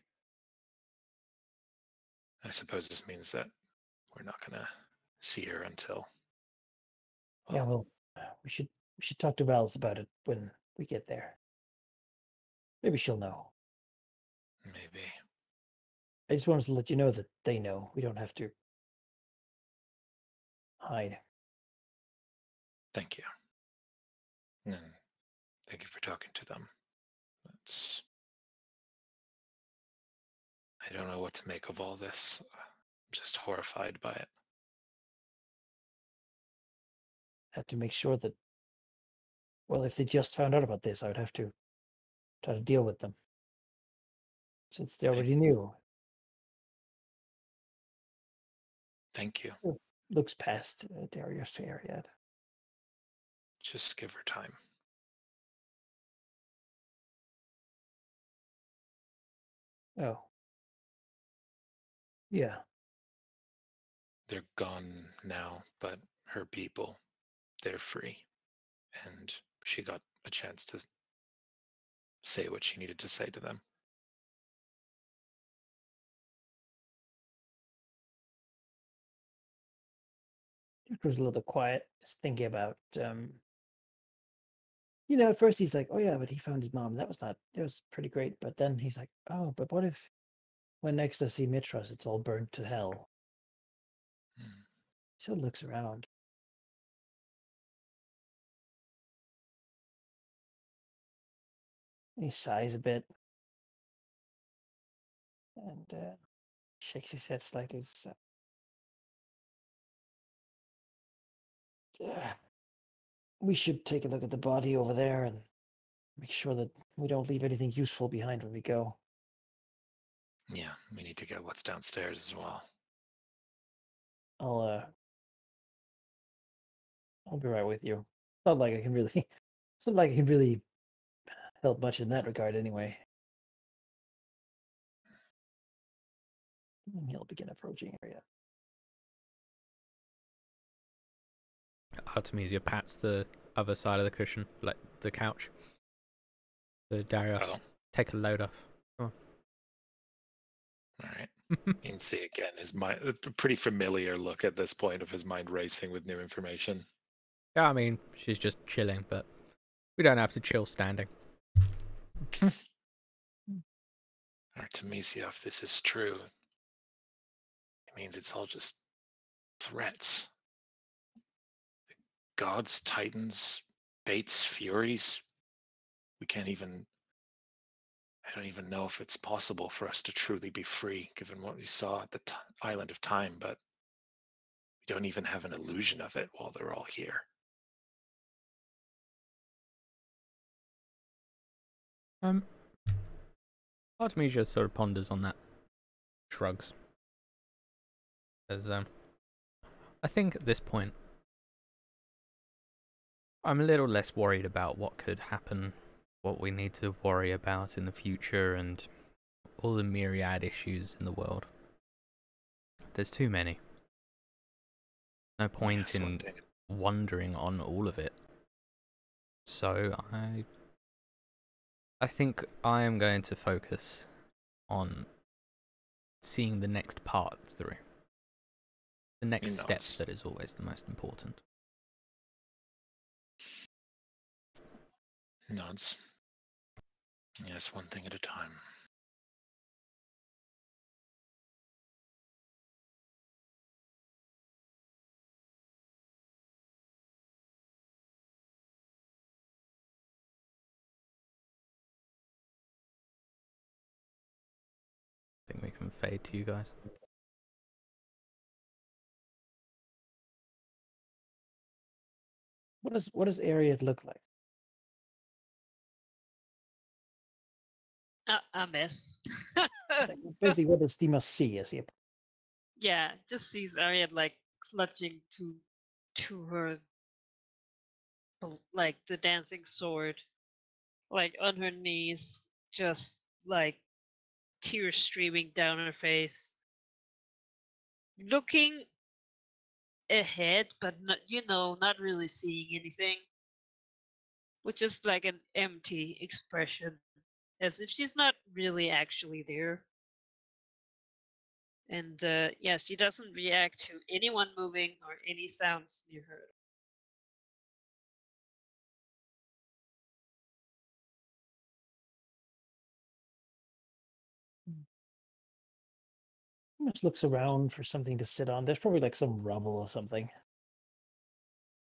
I suppose this means that we're not gonna see her until. Yeah, well, we should talk to Vals about it when we get there. Maybe she'll know. Maybe. I just wanted to let you know that they know. We don't have to hide. Thank you. And thank you for talking to them. That's. I don't know what to make of all this. I'm just horrified by it. Have to make sure that. Well, if they just found out about this, I would have to try to deal with them. Since they already knew. Thank you. Looks past Darius to Ariad. Just give her time. Oh. Yeah. They're gone now, but her people, they're free. And she got a chance to say what she needed to say to them. It was a little quiet, just thinking about at first he's like, oh yeah, but he found his mom. That was pretty great. But then he's like, oh, but what if when next I see Mitros, it's all burned to hell? So he looks around. And he sighs a bit. And shakes his head slightly. We should take a look at the body over there and make sure that we don't leave anything useful behind when we go. Yeah, we need to get what's downstairs as well. I'll be right with you. It's not like I can really help much in that regard anyway. And he'll begin approaching area. Artemisia pats the other side of the cushion, like the couch. So Darius, take a load off. Come on. All right. You can see again his mind, a pretty familiar look at this point of his mind racing with new information. Yeah, I mean, she's just chilling, but we don't have to chill standing. Artemisia, if this is true, it means it's all just threats. Gods, titans, fates, furies. We can't even. I don't even know if it's possible for us to truly be free, given what we saw at the island of time, but we don't even have an illusion of it while they're all here. Artemisia sort of ponders on that, shrugs. Says, I think at this point, I'm a little less worried about what could happen, what we need to worry about in the future, and all the myriad issues in the world. There's too many. No point Yes, one in thing. wondering on all of it. So I think I am going to focus on seeing the next part through. The next He step nods. that is always the most important. Nods. Yes, one thing at a time. I think we can fade to you guys. What does area look like? A mess. Like, basically, what does Demos see as he? Yeah, just sees Ariad like clutching to her like the dancing sword, like on her knees, just like tears streaming down her face, looking ahead, but not not really seeing anything, with just like an empty expression, as if she's not really actually there. And yeah, she doesn't react to anyone moving or any sounds near her. Just looks around for something to sit on. There's probably like some rubble or something.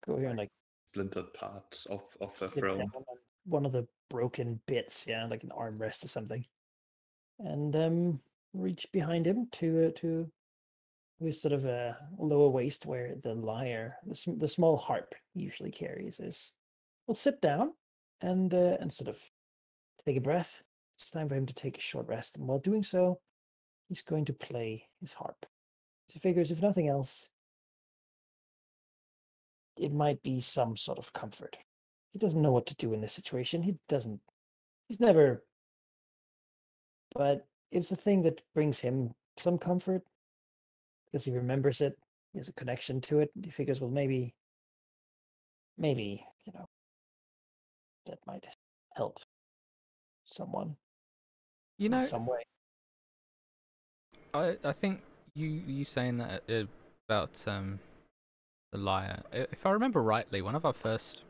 Go here and like Splintered parts of the sit throne. down on one of the broken bits, yeah, like an armrest or something, and reach behind him to his sort of lower waist where the lyre, the small harp he usually carries is. We'll sit down and sort of take a breath. It's time for him to take a short rest, and while doing so, he's going to play his harp. He figures, if nothing else, it might be some sort of comfort. He doesn't know what to do in this situation. He's never, but it's a thing that brings him some comfort because he remembers it. He has a connection to it. He figures, well, maybe, that might help someone You in know, some way. I think you saying that about the lyre. If I remember rightly, one of our first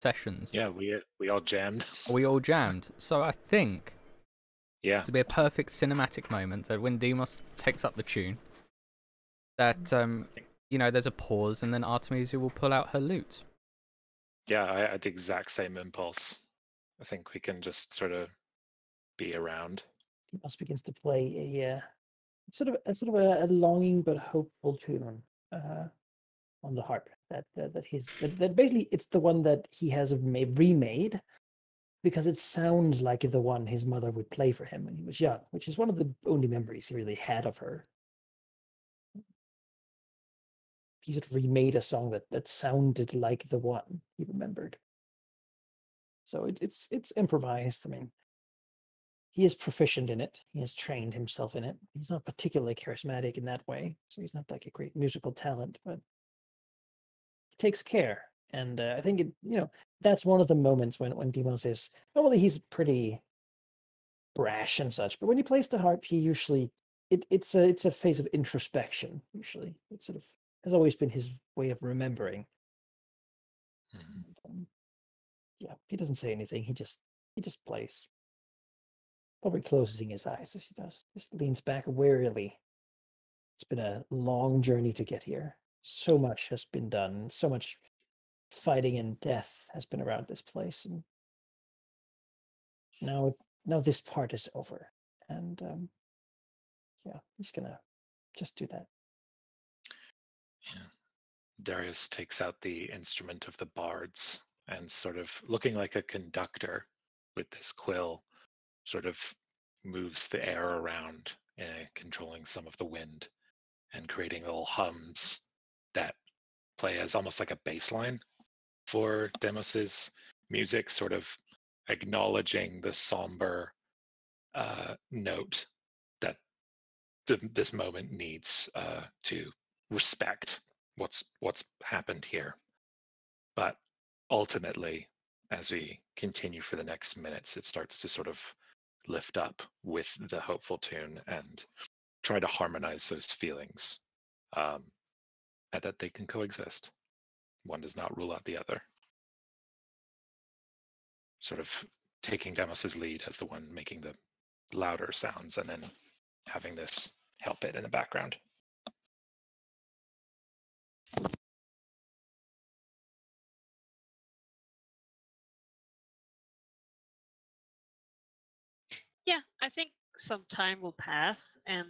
sessions, Yeah, we all jammed. we all jammed. So I think Yeah, to be a perfect cinematic moment that when Demos takes up the tune, that there's a pause and then Artemisia will pull out her lute. yeah, I had the exact same impulse. I think we can just sort of be around. He also begins to play a a longing but hopeful tune on the harp. That basically it's the one that he has remade because it sounds like the one his mother would play for him when he was young, which is one of the only memories he really had of her. He sort of remade a song that sounded like the one he remembered. So it's improvised. I mean, he is proficient in it. He has trained himself in it. He's not particularly charismatic in that way, so he's not like a great musical talent, but he takes care. And I think that's one of the moments when Demos is normally he's pretty brash and such, but when he plays the harp, he usually it's a phase of introspection. Usually, it sort of has always been his way of remembering. Mhm. Yeah, he doesn't say anything. He just plays. Probably closing his eyes as he does. Just leans back wearily. It's been a long journey to get here. So much has been done. So much fighting and death has been around this place, and now this part is over. And yeah, he's gonna just do that. Yeah. Darius takes out the instrument of the bards and sort of looking like a conductor with this quill, sort of moves the air around, controlling some of the wind and creating little hums that play as almost like a bass line for Demos's music, sort of acknowledging the somber note that this moment needs to respect what's happened here. But ultimately, as we continue for the next minutes, it starts to sort of lift up with the hopeful tune and try to harmonize those feelings, and that they can coexist. One does not rule out the other. Sort of taking Demos's lead as the one making the louder sounds, and then having this help it in the background. Yeah, I think some time will pass, and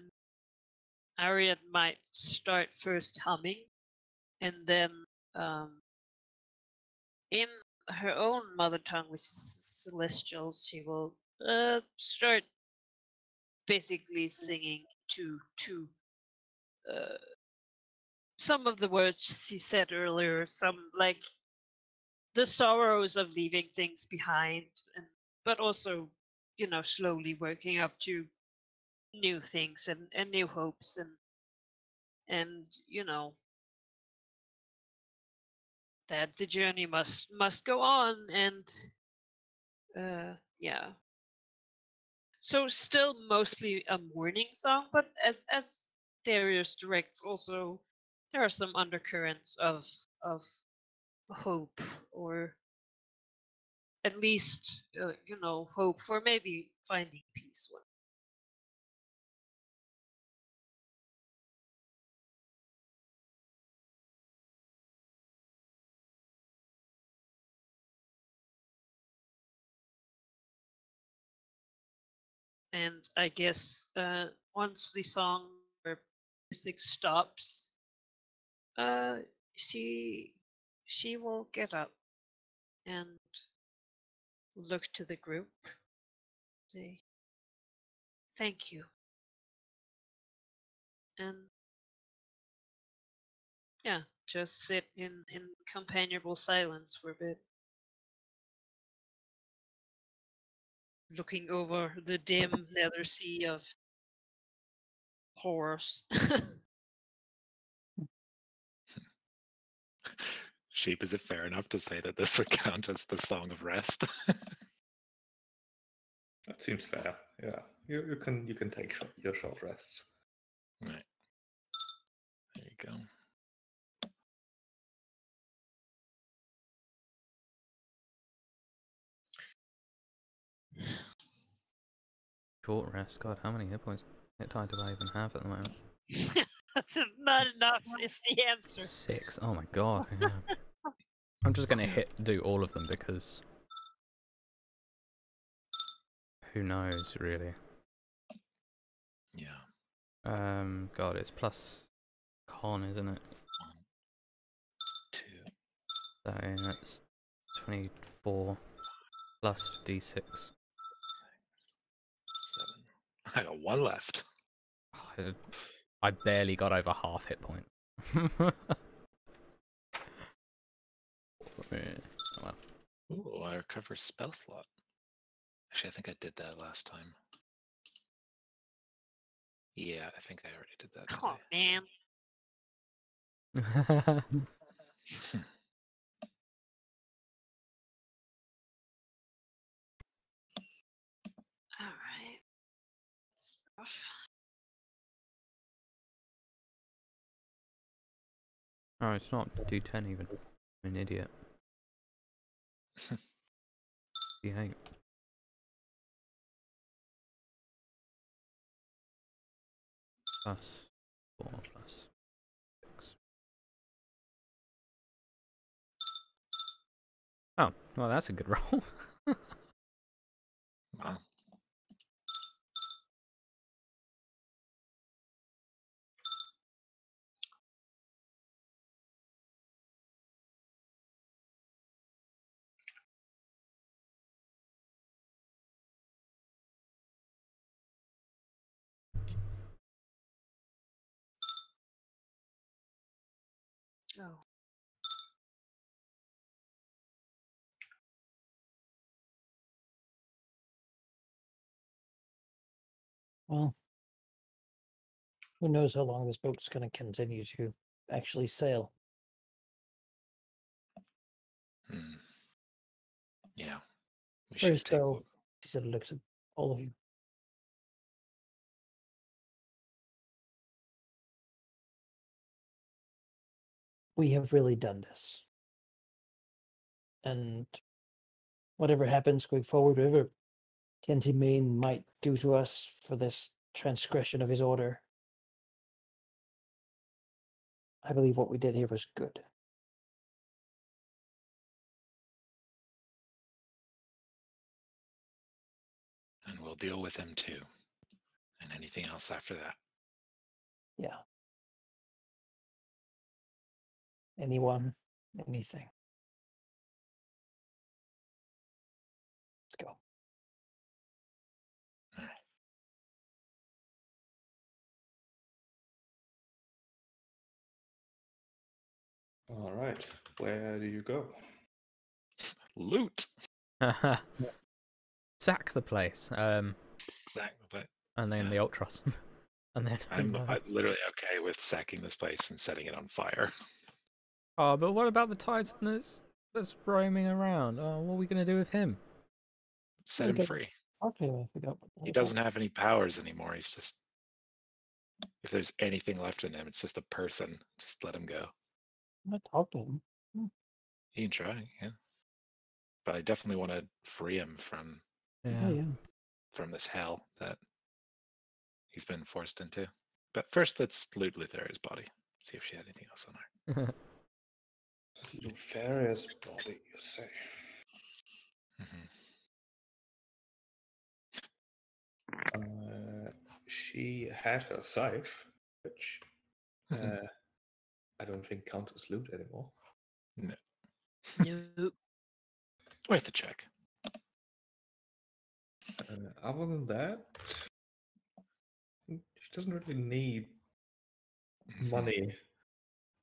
Ariad might start first humming, and then in her own mother tongue, which is Celestial, she will start basically singing to some of the words she said earlier, some like the sorrows of leaving things behind, and but also, slowly working up to new things and new hopes and that the journey must go on, and yeah. So still mostly a mourning song, but as Darius directs, also there are some undercurrents of hope, or at least hope for maybe finding peace one. And I guess once the song or music stops, uh, she will get up and look to the group, say, "Thank you," and yeah, just sit in companionable silence for a bit, looking over the dim nether sea of horrors. Sheep, is it fair enough to say that this would count as the Song of Rest? That seems fair. Yeah, you can take your short rests. Right. There you go. Short rest. God, how many hit die do I even have at the moment? That's not enough is the answer. 6. Oh my god. Yeah. I'm just gonna do all of them because who knows really. Yeah. God, it's plus con, isn't it? 1, 2, So that's 24 plus d6. 7. I got 1 left. I barely got over half hit points. Oh, well. Ooh, I recover spell slot. Actually, I think I did that last time. Yeah, I think I already did that. Oh man. All right. It's rough. Oh, it's not d10 even. I'm an idiot. d8. Plus 4 plus 6. Oh, well, that's a good roll. Wow. Oh. Well, who knows how long this boat's going to continue to actually sail. Hmm. Yeah. We should First, take a though, look. he said, looks at all of you. We have really done this. And whatever happens going forward, whatever Kenty Main might do to us for this transgression of his order, I believe what we did here was good. And we'll deal with him too. And anything else after that. Yeah. Anyone, anything. Let's go. All right, where do you go? Loot! Sack the place. Exactly. And then the Ultras. And then I'm who knows? literally okay with sacking this place and setting it on fire. Oh, but what about the Titan that's roaming around? Oh, what are we gonna do with him? Set him Okay. free. Okay, I forgot. He doesn't have any powers anymore. He's just, if there's anything left in him, it's just a person. Just let him go. I'm not talking. He can try, yeah. But I definitely want to free him from Oh, yeah. this hell that he's been forced into. But first, let's loot Lutheria's body. See if she had anything else on her. Luceria's body, you say? She had her scythe, which I don't think counts as loot anymore. No. Nope. Worth a check. Other than that, she doesn't really need money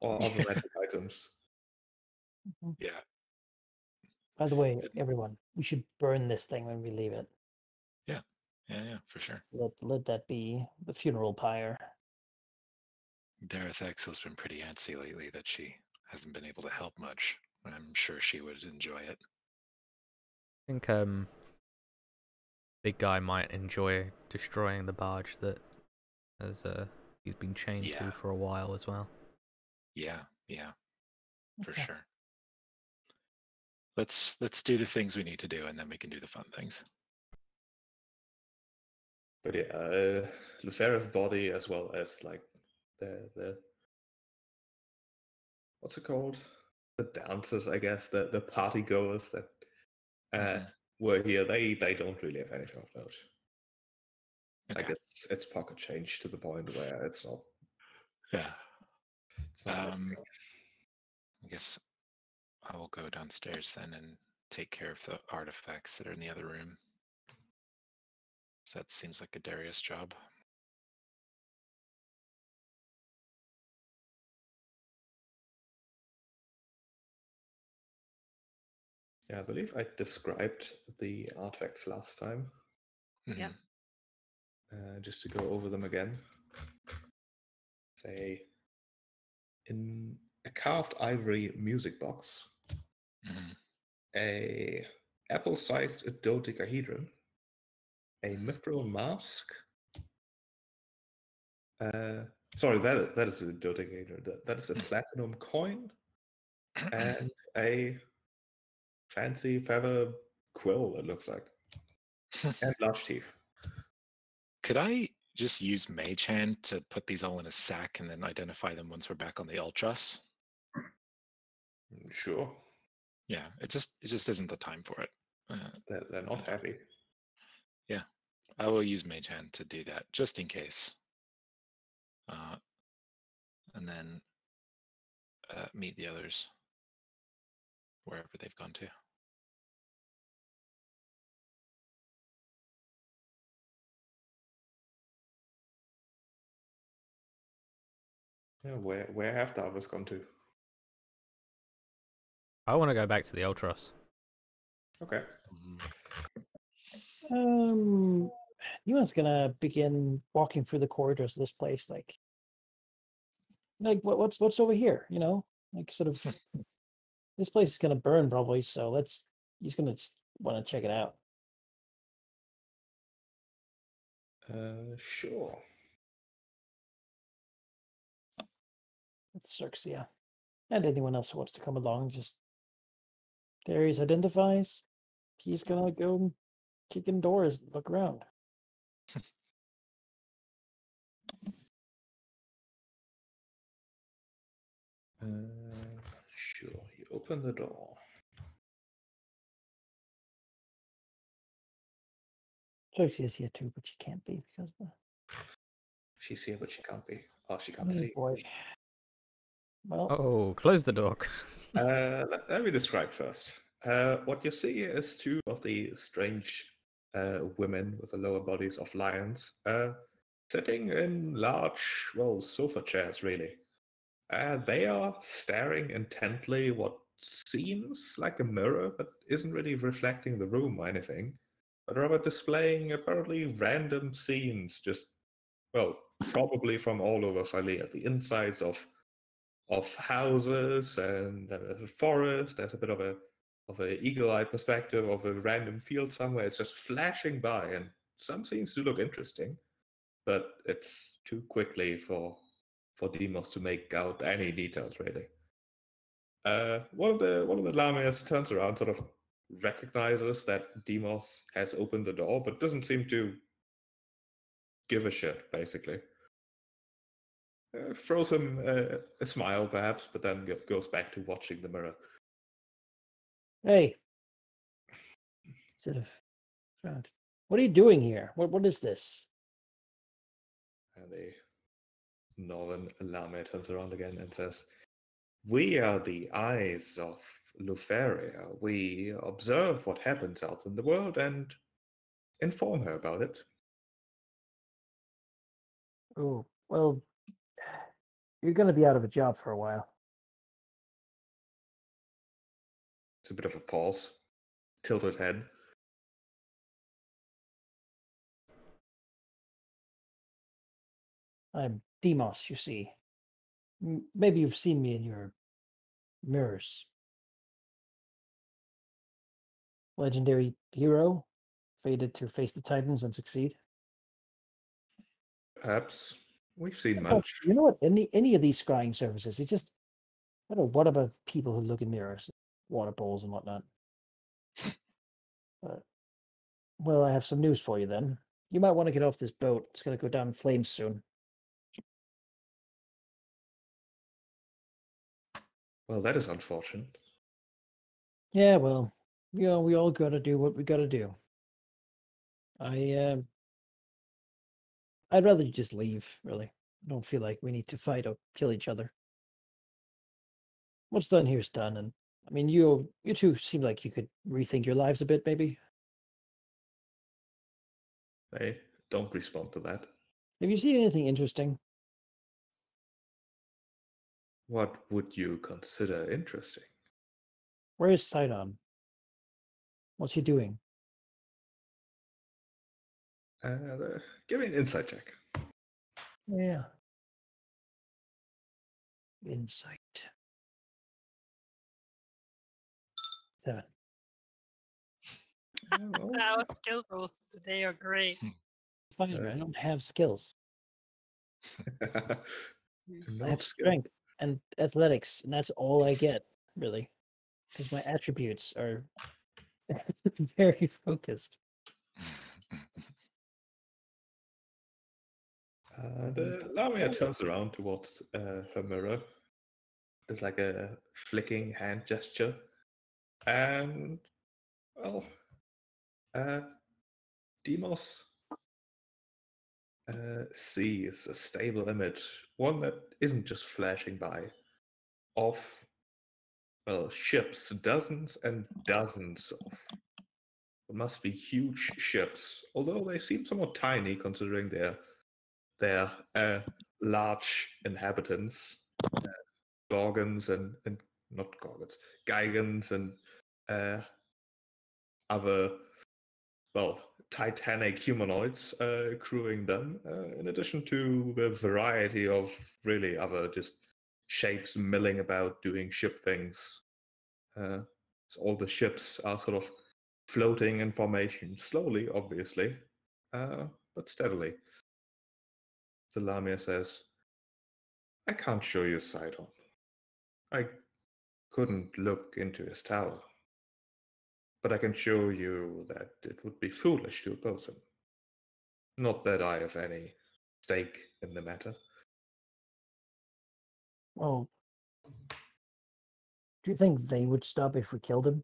or other magic items. Yeah. By the way, everyone, we should burn this thing when we leave it. Yeah, for sure. Let that be the funeral pyre. Dareth Exel's been pretty antsy lately that she hasn't been able to help much. I'm sure she would enjoy it. I think big guy might enjoy destroying the barge that has he's been chained to for a while as well. Yeah, for Okay. sure. Let's do the things we need to do, and then we can do the fun things. But yeah, Luceria's body, as well as like the what's it called? The dancers, I guess, the party goers that were here. They don't really have anything of note. Okay. Like it's pocket change to the point where it's not. Yeah. It's not I guess I will go downstairs then and take care of the artifacts that are in the other room. So that seems like a Darius job. Yeah, I believe I described the artifacts last time. Yeah. Just to go over them again. Say, in a carved ivory music box, a apple-sized dodecahedron, a mithril mask. Sorry, that is a dodecahedron. That is a platinum coin, and a fancy feather quill. It looks like, and large teeth. Could I just use Mage Hand to put these all in a sack and then identify them once we're back on the Ultras? Sure. Yeah, it just isn't the time for it. They're not heavy. Yeah, I will use Mage Hand to do that just in case. And then meet the others wherever they've gone to. Yeah, where have the others gone to? I want to go back to the Ultras. Okay. Yuan's gonna begin walking through the corridors of this place, like what's over here, like sort of. This place is gonna burn probably, so he's gonna just want to check it out. Sure. With Cirxia. And anyone else who wants to come along, just Darius identifies. He's gonna go kick in doors and look around. Sure. You open the door. Cirxia's here too, but she can't be because of She's here, but she can't be. Oh, she can't the see. boy. Well, Oh, close the door. Let me describe first. What you see is two of the strange women with the lower bodies of lions sitting in large, well, sofa chairs, really. They are staring intently what seems like a mirror, but isn't really reflecting the room or anything, but rather displaying apparently random scenes, just, well, probably from all over Thalia, the insides of houses and a forest. There's a bit of a eagle-eye perspective of a random field somewhere. It's just flashing by, and some scenes do look interesting, but it's too quickly for Demos to make out any details really. One of the Lamias turns around, sort of recognizes that Demos has opened the door, but doesn't seem to give a shit, basically. Throws him a smile, perhaps, but then goes back to watching the mirror. hey, sort of. What are you doing here? What is this? And the Northern Lamia turns around again and says, "We are the eyes of Lutheria. We observe what happens out in the world and inform her about it." Oh, well, you're gonna be out of a job for a while. It's a bit of a pause, tilted head. I'm Demos, you see. Maybe you've seen me in your mirrors. Legendary hero, fated to face the Titans and succeed. Perhaps we've seen But much. you know what? Any of these scrying services, it's just I don't know what about people who look in mirrors, water bowls and whatnot. Well, I have some news for you then. You might want to get off this boat. It's gonna go down in flames soon. Well, that is unfortunate. Yeah, well, we all gotta do what we gotta do. I'd rather you just leave, really. I don't feel like we need to fight or kill each other. What's done here is done, and I mean you two seem like you could rethink your lives a bit, maybe. They don't respond to that. Have you seen anything interesting? What would you consider interesting? Where is Sidon? What's he doing? Give me an insight check. Yeah. Insight. 7. Our skill rolls today are great. Fine, I don't have skills. I Not have skill. strength and athletics, and that's all I get, really. Because my attributes are very focused. The Lamia turns around towards her mirror. There's like a flicking hand gesture. And, well, Demos sees a stable image, one that isn't just flashing by, of, well, ships, dozens and dozens of what must be huge ships, although they seem somewhat tiny considering their large inhabitants, gorgons and not gorgons, gigans and other, well, titanic humanoids crewing them, in addition to a variety of really other just shapes milling about doing ship things. So all the ships are sort of floating in formation, slowly, obviously, but steadily. The Lamia says, I can't show you Sidon. I couldn't look into his tower. But I can show you that it would be foolish to oppose him. Not that I have any stake in the matter. Well, do you think they would stop if we killed him?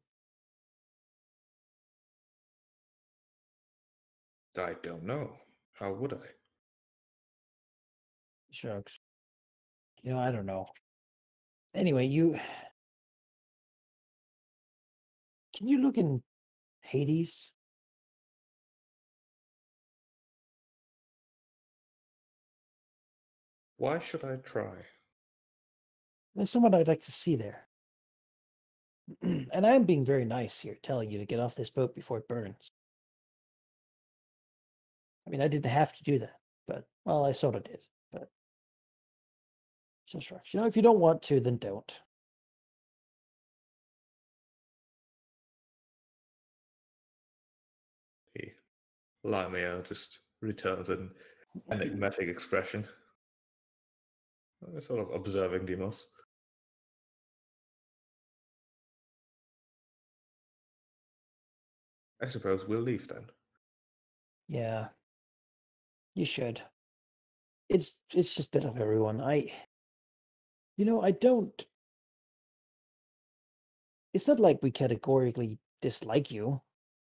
I don't know. How would I? Shucks. I don't know. Anyway, can you look in Hades? Why should I try? There's someone I'd like to see there. And I'm being very nice here, telling you to get off this boat before it burns. I mean, I didn't have to do that, but, well, I sort of did, but just right. If you don't want to, then don't. Lamia just returns an enigmatic expression. Sort of observing Demos. I suppose we'll leave then. Yeah, you should. It's just a bit of everyone. I don't. It's not like we categorically dislike you.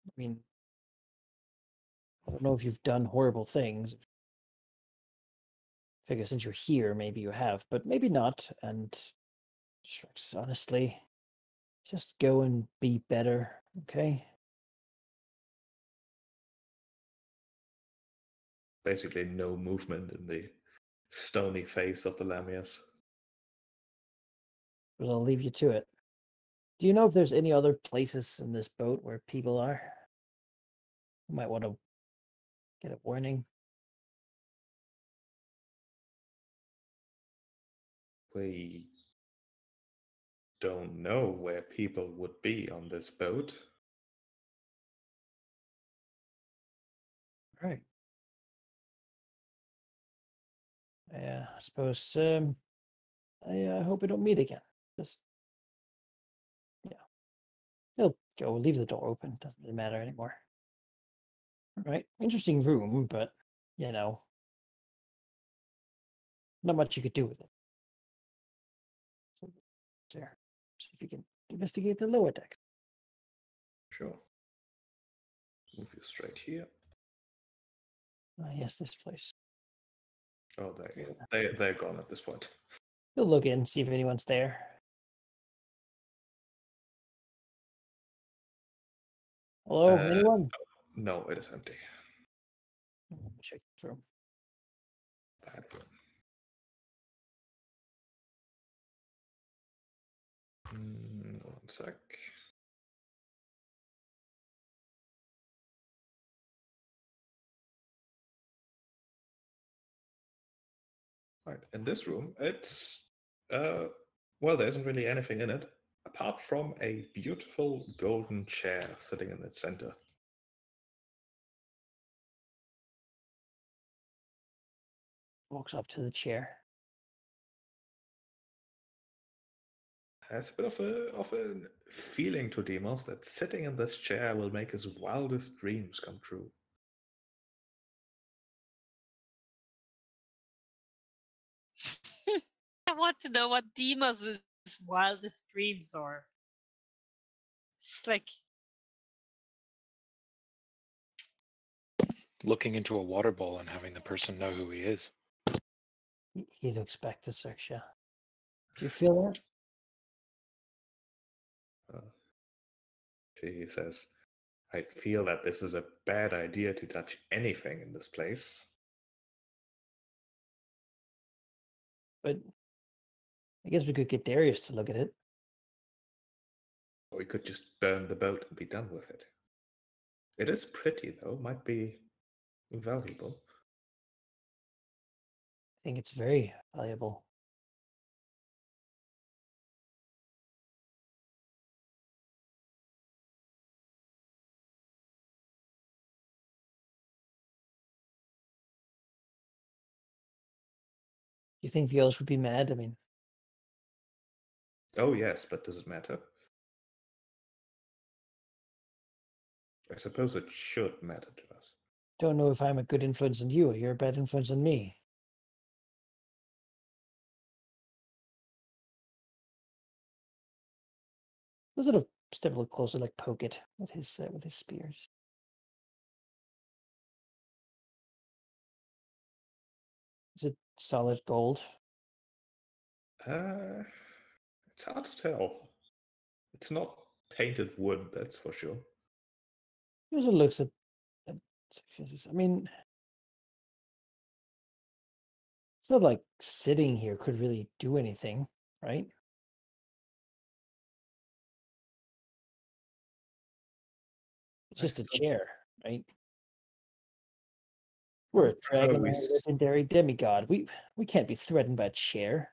I mean, I don't know if you've done horrible things. I figure since you're here, maybe you have, but maybe not. And just honestly, just go and be better, okay? Basically, no movement in the stony face of the Lamias. But I'll leave you to it. Do you know if there's any other places in this boat where people are? You might want to get a warning. We don't know where people would be on this boat. Right. Yeah, I suppose I hope we don't meet again. Just he'll go, leave the door open. Doesn't really matter anymore. All right. Interesting room, but not much you could do with it. So there. See if you can investigate the lower deck. Sure. Move you straight here. Yes, this place. Oh, they're gone at this point. We'll look in, see if anyone's there. Hello, anyone? No, it is empty. Check this room. That room. 1 sec. Right, in this room, it's well, there isn't really anything in it apart from a beautiful golden chair sitting in its center. Walks up to the chair. Has a bit of a feeling to Demos that sitting in this chair will make his wildest dreams come true. I want to know what Demas' wildest dreams are. It's like Looking into a water bowl and having the person know who he is. He looks back to Sersha. Do you feel that? She says, I feel that this is a bad idea to touch anything in this place. But I guess we could get Darius to look at it. Or we could just burn the boat and be done with it. It is pretty, though. Might be valuable. I think it's very valuable. You think the others would be mad? I mean, Oh, yes, but does it matter? I suppose it should matter to us. don't know if I'm a good influence on you or you're a bad influence on me. We'll sort of step a little closer, like poke it with his spear. Is it solid gold? It's hard to tell. It's not painted wood, that's for sure. He also looks at I mean, it's not like sitting here could really do anything, right? It's just a chair, right? We're a dragon, a legendary demigod. We can't be threatened by a chair.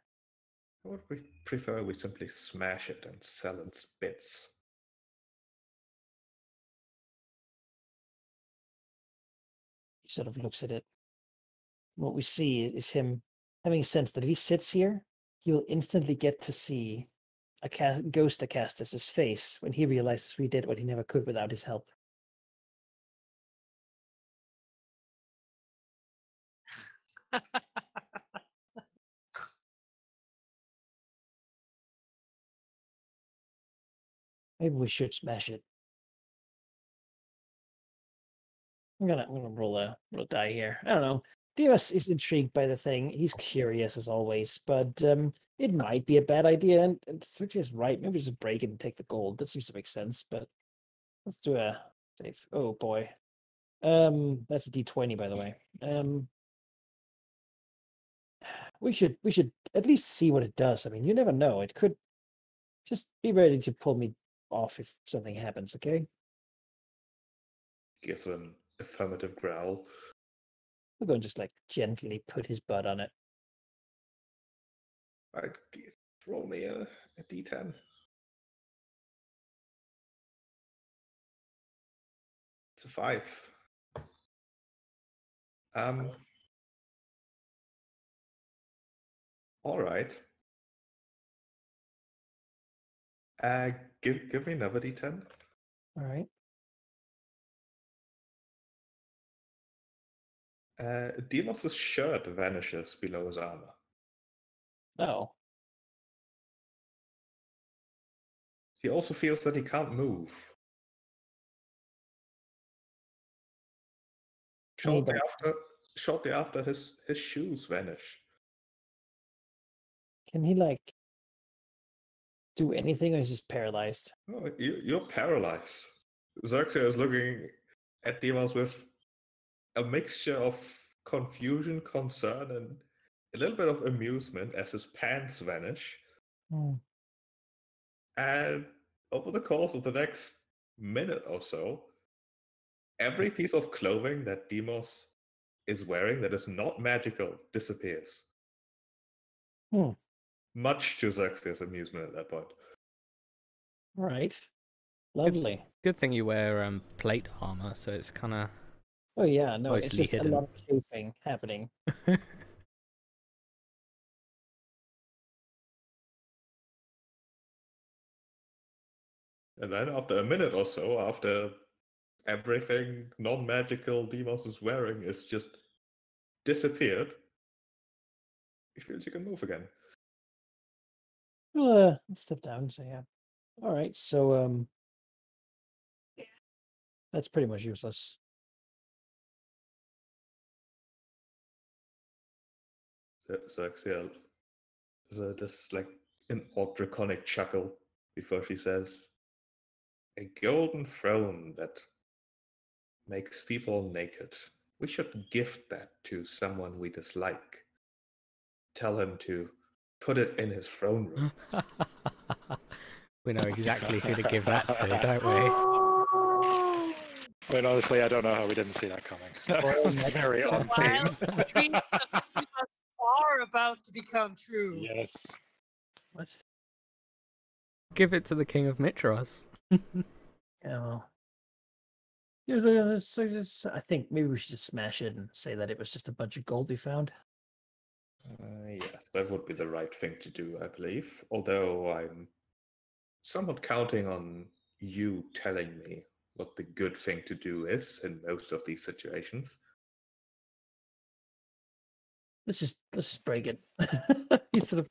I would prefer we simply smash it and sell its bits. He sort of looks at it. What we see is him having a sense that if he sits here, he will instantly get to see a ghost Acastus's face when he realizes we did what he never could without his help. Maybe we should smash it. I'm gonna roll a die here. I don't know. Demas is intrigued by the thing. He's curious as always, but it might be a bad idea. And Sergey is right. Maybe just break it and take the gold. That seems to make sense. But let's do a save. Oh boy, that's a D20 by the way. We should at least see what it does. I mean, you never know. It could just be ready to pull me off if something happens. Okay. Give an affirmative growl. We're going to just like gently put his butt on it. Right, roll me a D10. It's a 5. All right. Give me another D10. All right. Deimos' shirt vanishes below his armor. Oh. He also feels that he can't move. Shortly after, his shoes vanish. Can he like do anything, or is he just paralyzed? Oh, you're paralyzed. Xerxes is looking at Deimos with a mixture of confusion, concern, and a little bit of amusement as his pants vanish. And over the course of the next minute or so, every piece of clothing that Deimos is wearing that is not magical disappears. Much to Xerxes' amusement at that point. Right. Lovely. Good thing you wear plate armor, so it's kind of. Oh yeah, no, it's mostly just hidden. a lot of chafing happening. And then after a minute or so, after everything non-magical Deimos is wearing is just disappeared, he feels you can move again. Well, let's step down. So yeah. All right. So that's pretty much useless. So Axiel, there's just like an odd draconic chuckle before she says, "A golden throne that makes people naked. We should gift that to someone we dislike. Tell him to put it in his throne room." We know exactly who to give that to, don't we? mean, honestly, I don't know how we didn't see that coming. Well, like- Very The on wild theme. dreams of us are about to become true. Yes. What? Give it to the King of Mitros. Yeah, well. I think maybe we should just smash it and say that it was just a bunch of gold we found. Yes, that would be the right thing to do, I believe. Although I'm somewhat counting on you telling me what the good thing to do is in most of these situations. Let's just break it. He sort of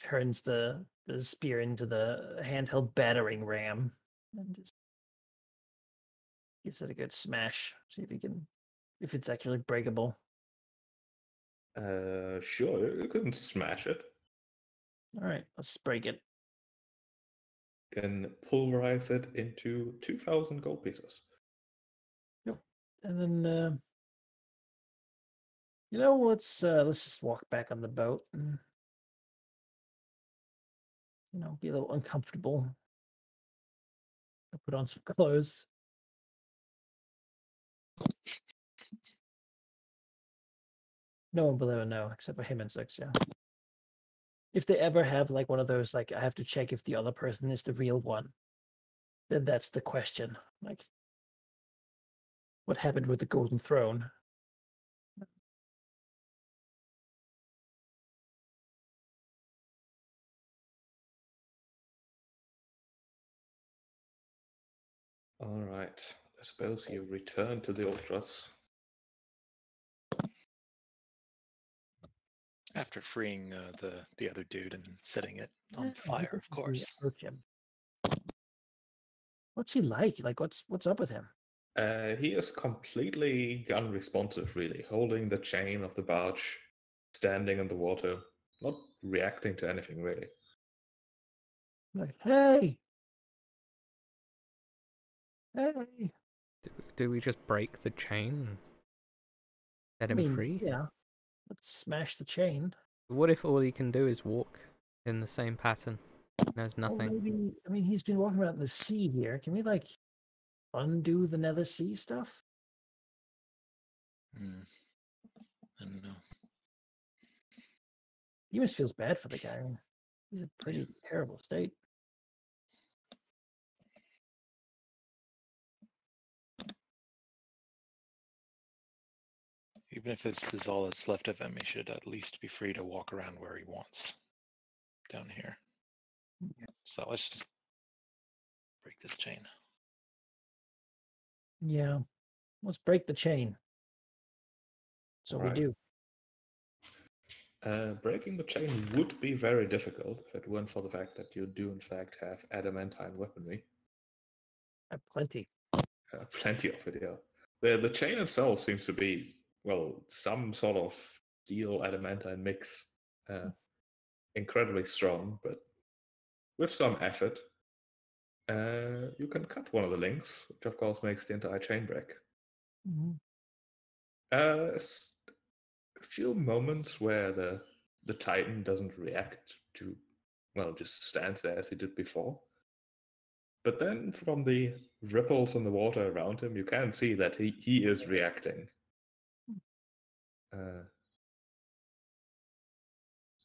turns the spear into the handheld battering ram and just gives it a good smash. See if it's actually breakable. Sure, you can smash it. All right, let's break it. Can pulverize it into 2,000 gold pieces. Yep. And then let's just walk back on the boat and be a little uncomfortable. I'll put on some clothes. No one will ever know except for him and Six, yeah. If they ever have like one of those, like I have to check if the other person is the real one, then that's the question. Like, what happened with the Golden Throne? All right. I suppose you return to the Ultras. After freeing the other dude and setting it on Yeah, fire, of we course. approach him. What's he like? Like, what's up with him? He is completely unresponsive, really, holding the chain of the barge, standing in the water, not reacting to anything, really. Like, hey, hey. Do we just break the chain and set him free? Yeah. Let's smash the chain. What if all he can do is walk in the same pattern? There's Well, nothing. maybe, he's been walking around the sea here. Can we like undo the Nether Sea stuff? I don't know. He almost feels bad for the guy. I mean, he's in a pretty terrible state. Even if this is all that's left of him, he should at least be free to walk around where he wants. Down here. Yeah. So let's just break this chain. Yeah. Let's break the chain. So we Right. do. Breaking the chain would be very difficult if it weren't for the fact that you do, in fact, have adamantine weaponry. I have plenty. Plenty of it, yeah. The chain itself seems to be, well, some sort of steel adamantine mix. Incredibly strong, but with some effort, you can cut one of the links, which of course makes the entire chain break. Mm-hmm. A few moments where the Titan doesn't react to, well, just stands there as he did before. But then from the ripples in the water around him, you can see that he is reacting.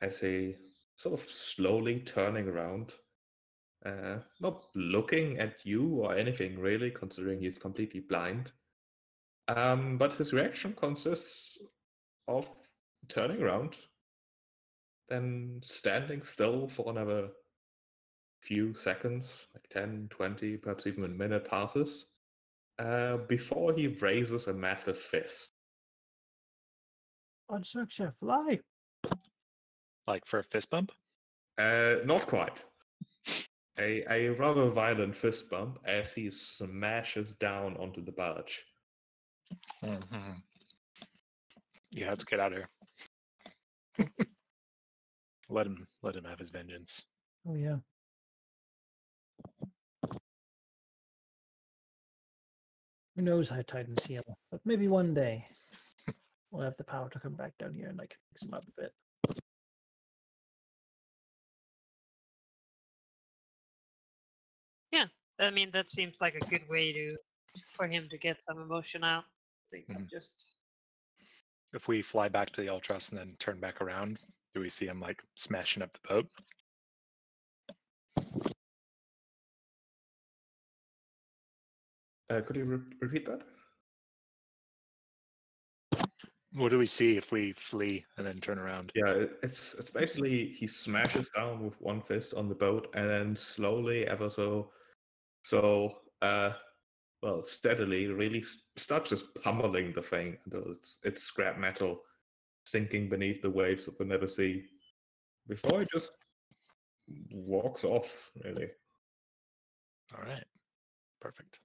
As he sort of slowly turning around, not looking at you or anything really, considering he's completely blind. But his reaction consists of turning around, then standing still for another few seconds, like 10, 20, perhaps even a minute passes, before he raises a massive fist. On structure, fly. Like for a fist bump? Not quite. A rather violent fist bump as he smashes down onto the barge. Mm-hmm. You have to get out of here. Let him have his vengeance. Oh yeah. Who knows how Titans heal? But maybe one day we'll have the power to come back down here and like fix him up a bit. Yeah, I mean that seems like a good way to for him to get some emotion out. They Mhm. just If we fly back to the Ultras and then turn back around, do we see him like smashing up the boat? Could you repeat that? What do we see if we flee and then turn around? Yeah, it's basically he smashes down with one fist on the boat and then slowly, ever well, steadily, really starts just pummeling the thing until it's scrap metal, sinking beneath the waves of the never sea. Before he just walks off, really. All right, perfect.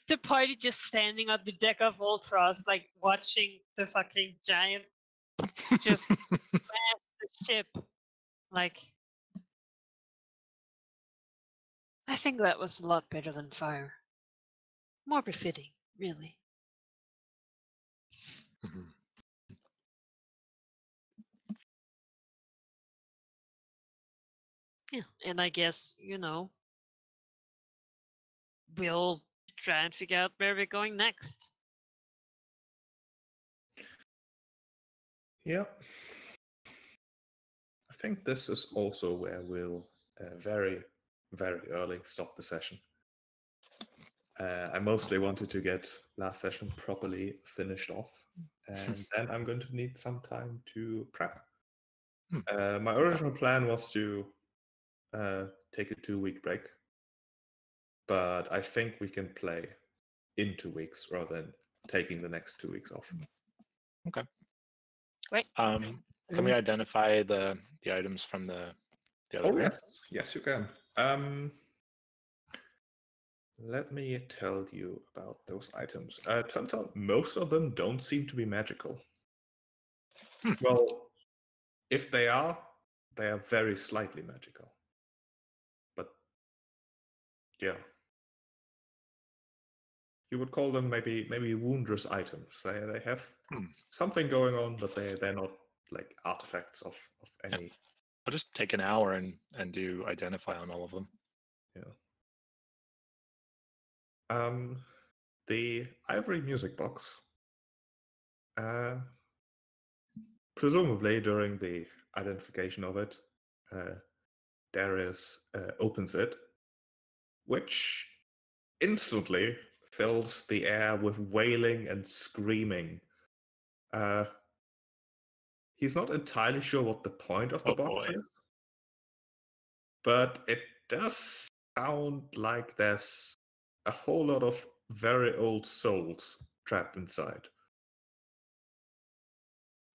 the party just standing on the deck of Ultras, like watching the fucking giant just smash the ship. Like, I think that was a lot better than fire. More befitting, really. Mhm. Yeah, and I guess, we'll try and figure out where we're going next. Yeah. I think this is also where we'll very, very early stop the session. I mostly wanted to get last session properly finished off, and then I'm going to need some time to prep. My original plan was to take a 2-week break, but I think we can play in 2 weeks rather than taking the next 2 weeks off. Okay. Great. Can we identify the items from the other room? Yes, you can. Let me tell you about those items. Turns out most of them don't seem to be magical. Well, if they are very slightly magical. But yeah, you would call them maybe wondrous items. They have something going on, but they're not like artifacts of any. I'll just take an hour and do identify on all of them. Yeah. The ivory music box. Presumably during the identification of it, Darius opens it, which instantly fills the air with wailing and screaming. He's not entirely sure what the point of the box is, but it does sound like there's a whole lot of very old souls trapped inside.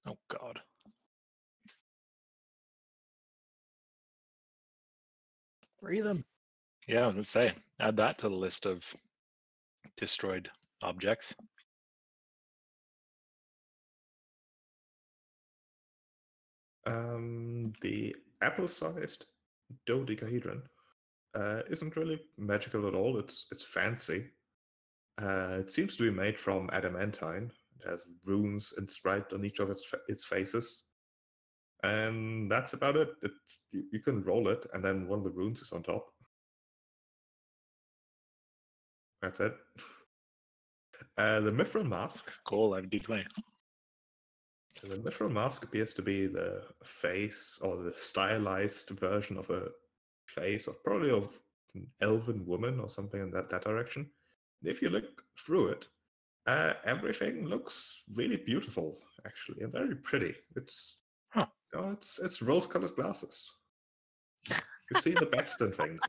Oh God. Free them. Yeah, let's say add that to the list of destroyed objects. The apple-sized dodecahedron isn't really magical at all. It's fancy. It seems to be made from adamantine. It has runes inscribed on each of its faces. And that's about it. You can roll it, and then one of the runes is on top. That's it. The mithril mask. Cool, I've D20. The mithril mask appears to be the face or the stylized version of a face of probably of an elven woman or something in that direction. And if you look through it, everything looks really beautiful, actually, and very pretty. It's it's rose-colored glasses. You see the best in things,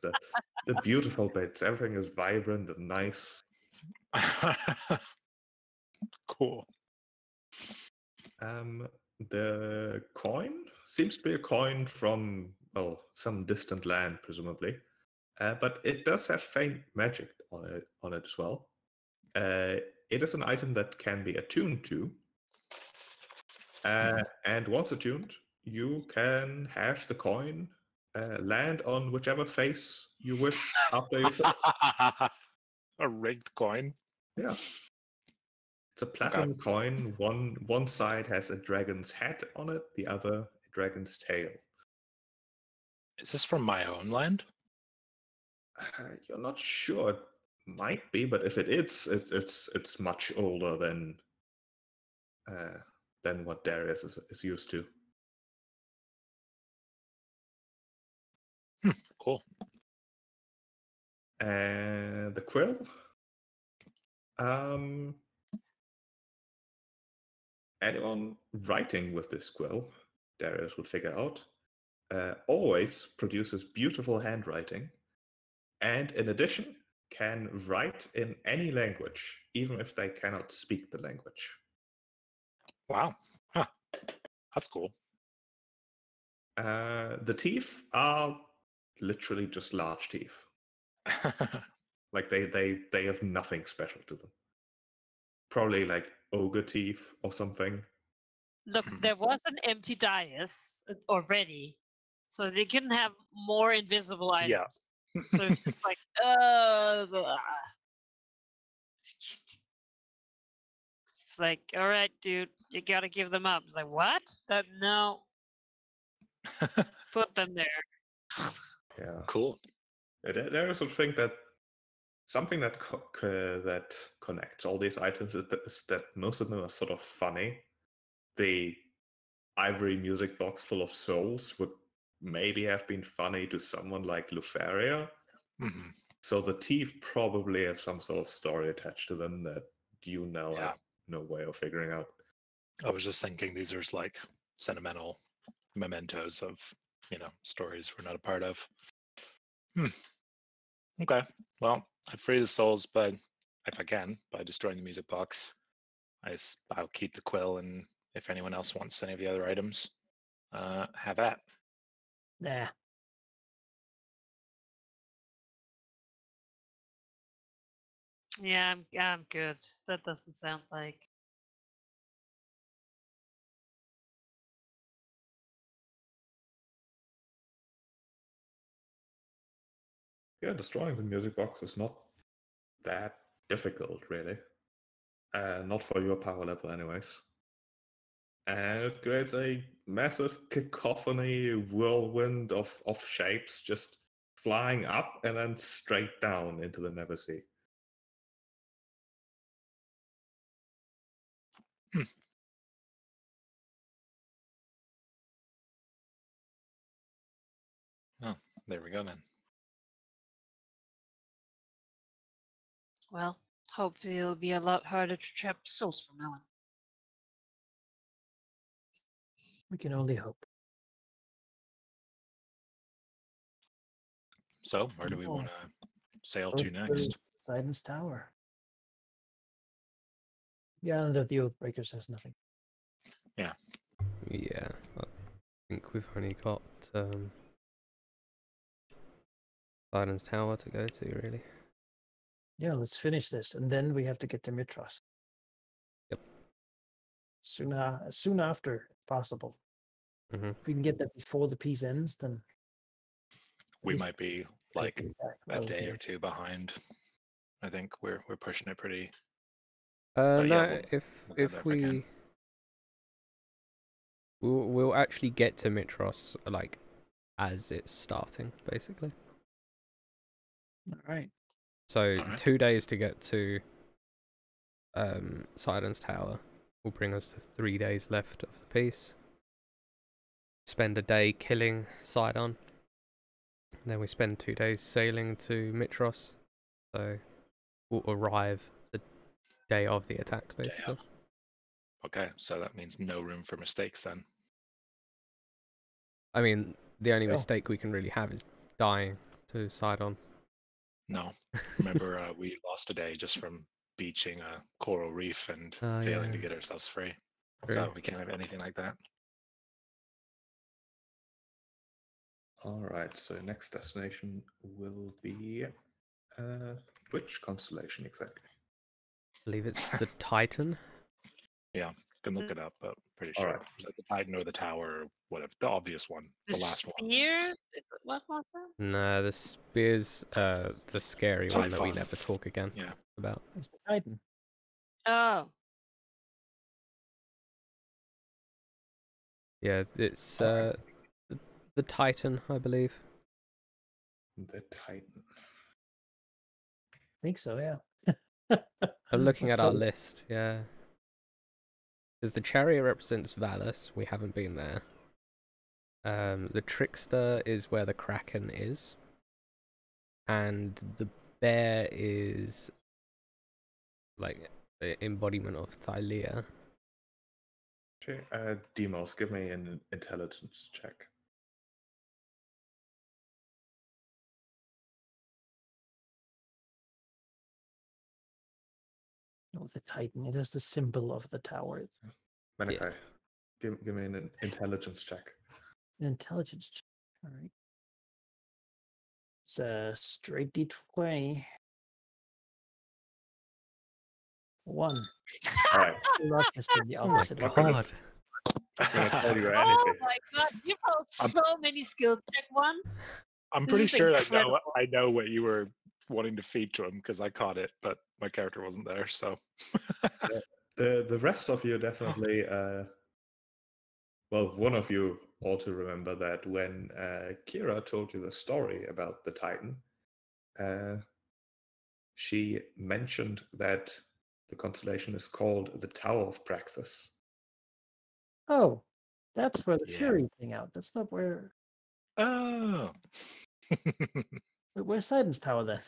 the beautiful bits. Everything is vibrant and nice. Cool. The coin seems to be a coin from, well, some distant land, presumably. But it does have faint magic on it as well. It is an item that can be attuned to. And once attuned, you can have the coin land on whichever face you wish after you flip. A rigged coin. Yeah. It's a platinum coin. One side has a dragon's head on it, the other a dragon's tail. Is this from my own land? You're not sure. It might be, but if it is, it's much older than what Darius is used to. Cool. And the quill. Anyone writing with this quill, Darius would figure out, always produces beautiful handwriting, and in addition, can write in any language, even if they cannot speak the language. Wow. Huh. That's cool. The teeth are literally just large teeth. Like they have nothing special to them. Probably like ogre teeth or something. Look, there was an empty dais already, so they couldn't have more invisible Yeah. items. So it's just like, it's like, all right, dude, you gotta give them up. It's like, what? That no, put them there. Yeah. Cool. There is something that that connects all these items is that most of them are sort of funny. The ivory music box full of souls would maybe have been funny to someone like Lufaria. Hmm. So the teeth probably have some sort of story attached to them that Yeah. have no way of figuring out. I was just thinking these are like sentimental mementos of, stories we're not a part of. Okay. Well, I free the souls, but if I can, by destroying the music box. I'll keep the quill, and if anyone else wants any of the other items, have at. Nah. Yeah, I'm good. That doesn't sound like. Yeah, destroying the music box is not that difficult, really. Not for your power level, anyways. And it creates a massive cacophony whirlwind of shapes just flying up and then straight down into the Neversea. Oh, there we go then. Well, hopefully it'll be a lot harder to trap souls from now on. We can only hope. So, where do we Oh. want to sail Go to next? Poseidon's Tower. The island of the Oathbreakers has nothing. Yeah. Yeah, I think we've only got Poseidon's Tower to go to, really. Yeah, let's finish this, and then we have to get to Mitros. Yep. Soon after, if possible. Mm-hmm. If we can get that before the piece ends, then We least might be we like can back a day or relatively. two behind. I think we're pushing it pretty. No, yeah, we'll have if that if I can. we'll actually get to Mitros like as it's starting, basically. All right. So Alright. 2 days to get to Poseidon's Tower will bring us to 3 days left of the piece. Spend a day killing Sidon. Then we spend 2 days sailing to Mitros. So we'll arrive the day of the attack, basically. Okay, so that means no room for mistakes then. I mean, the only Go. mistake we can really have is dying to Sidon. No. Remember, we lost a day just from beaching a coral reef and Oh, failing to yeah. get ourselves free. True. So we can't have anything like that. Alright, so next destination will be which constellation exactly? I believe it's the Titan. Yeah, can look it up, but pretty sure. Alright. Was it the Titan or the Tower or whatever? The obvious one. The last one. Spear? What was that? No, the spear's the scary one that we Typhon. never talk again Yeah. about. It's the Titan. Oh, Yeah, it's Alright. the Titan, I believe. The Titan. think so, yeah. I'm looking at our So- list, yeah. Because the chariot represents Valus, we haven't been there. The trickster is where the Kraken is. And the bear is like the embodiment of Thylea. Okay, Demos, give me an intelligence check. Oh, the Titan. It is the symbol of the tower. Manikai, give me an intelligence check. An intelligence check. All right. It's a straight D20. 1. All right. Luck has been the Oh my opposite. of god. I'm gonna tell you Oh anything. my god, you rolled so many skill check ones. I'm This pretty is sure incredible. I know what you were wanting to feed to him because I caught it, but my character wasn't there. So The rest of you definitely. Well, one of you ought to remember that when Kira told you the story about the Titan, she mentioned that the constellation is called the Tower of Praxis. Oh, that's where the Yeah. Fury thing out. That's not where. oh, Wait, where's Sidon's tower then?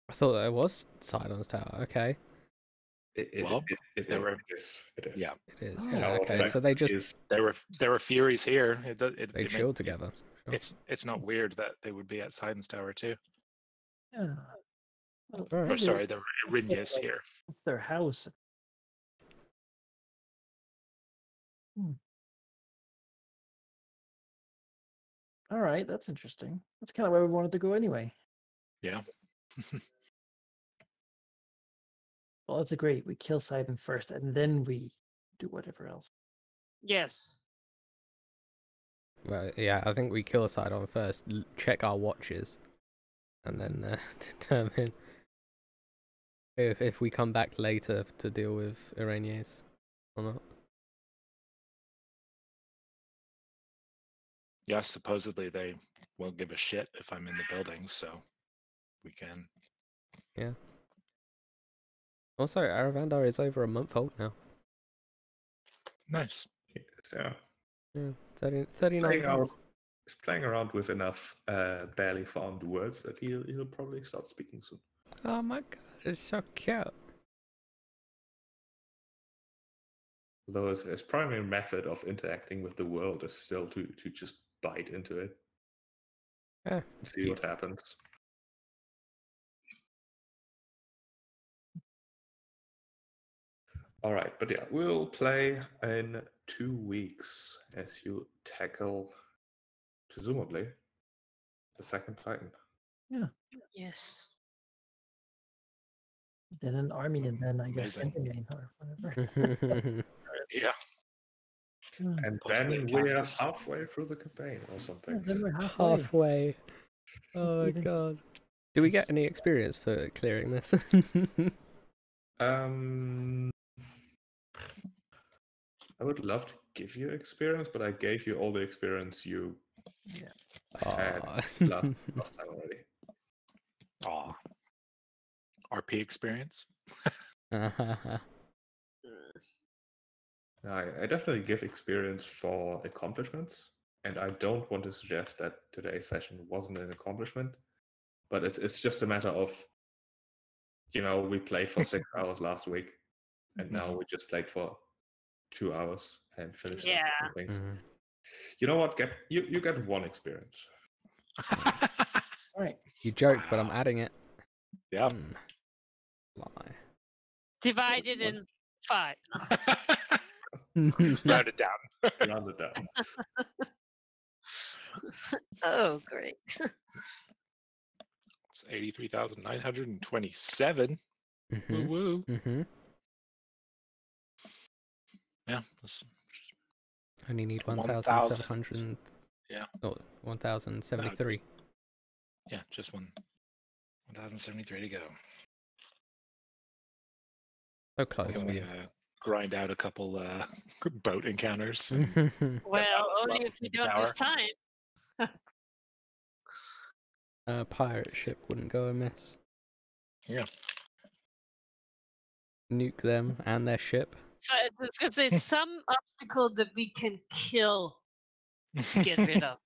I thought there was Sidon's Tower, okay. Well, It there were- is. It is. yeah. It is, Oh. yeah, Tower of okay. So they just is there were Furies here. they shield together. Sure. It's not weird that they would be at Sidon's Tower too. Yeah. Well, Alright. Or maybe sorry, there were Irinyas here. it's their house. All right, that's interesting. That's kind of where we wanted to go anyway. Yeah. Well, that's a great. We kill Sidon first, and then we do whatever else. Yes. Well, yeah, I think we kill Sidon first, check our watches, and then determine if we come back later to deal with Irenyes or not. Yeah, supposedly they won't give a shit if I'm in the building, so we can. Yeah. Also, Aravandar is over a month old now. Nice. yeah. Yeah, 39 days. He's playing around with enough barely formed words that he'll probably start speaking soon. Oh my god, it's so cute. Although his primary method of interacting with the world is still to just bite into it. Yeah, See cute. what happens. All right, but yeah, we'll play in 2 weeks as you tackle, presumably, the second Titan. Yes. Then an army, and then I guess Amazing. Enderman or whatever. Yeah. And Possibly then a we're Castus. halfway through the campaign or Yeah, something. then we're halfway. Halfway. Oh my Even- god. Do we get any experience for clearing this? I would love to give you experience, but I gave you all the experience you had Aw. last time already. Aw. RP experience. Mm. I definitely give experience for accomplishments, and I don't want to suggest that today's session wasn't an accomplishment, but it's just a matter of, we played for 6 hours last week, and now we just played for 2 hours and finished some Yeah. things. Mhm. You know what? You get 1 experience. All right. You joke, but I'm Wow. adding it. Yeah. Lie. Divided in 5. Round it down. Round it down. Oh, great. It's 83,927. Woo Mhm. woo. Mhm. Yeah. That's Only need 1,000. 1,700. Yeah. Oh, 1,073. Yeah, just 1,073 to go. So close. Can we grind out a couple boat encounters? and- Mhm. Well, out only well if we in the don't tower. lose time. A pirate ship wouldn't go amiss. Yeah. Nuke them and their ship. So I was gonna say some obstacle that we can kill to get rid of.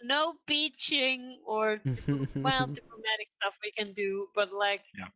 No beaching or diplomatic stuff we can do, but like Yeah.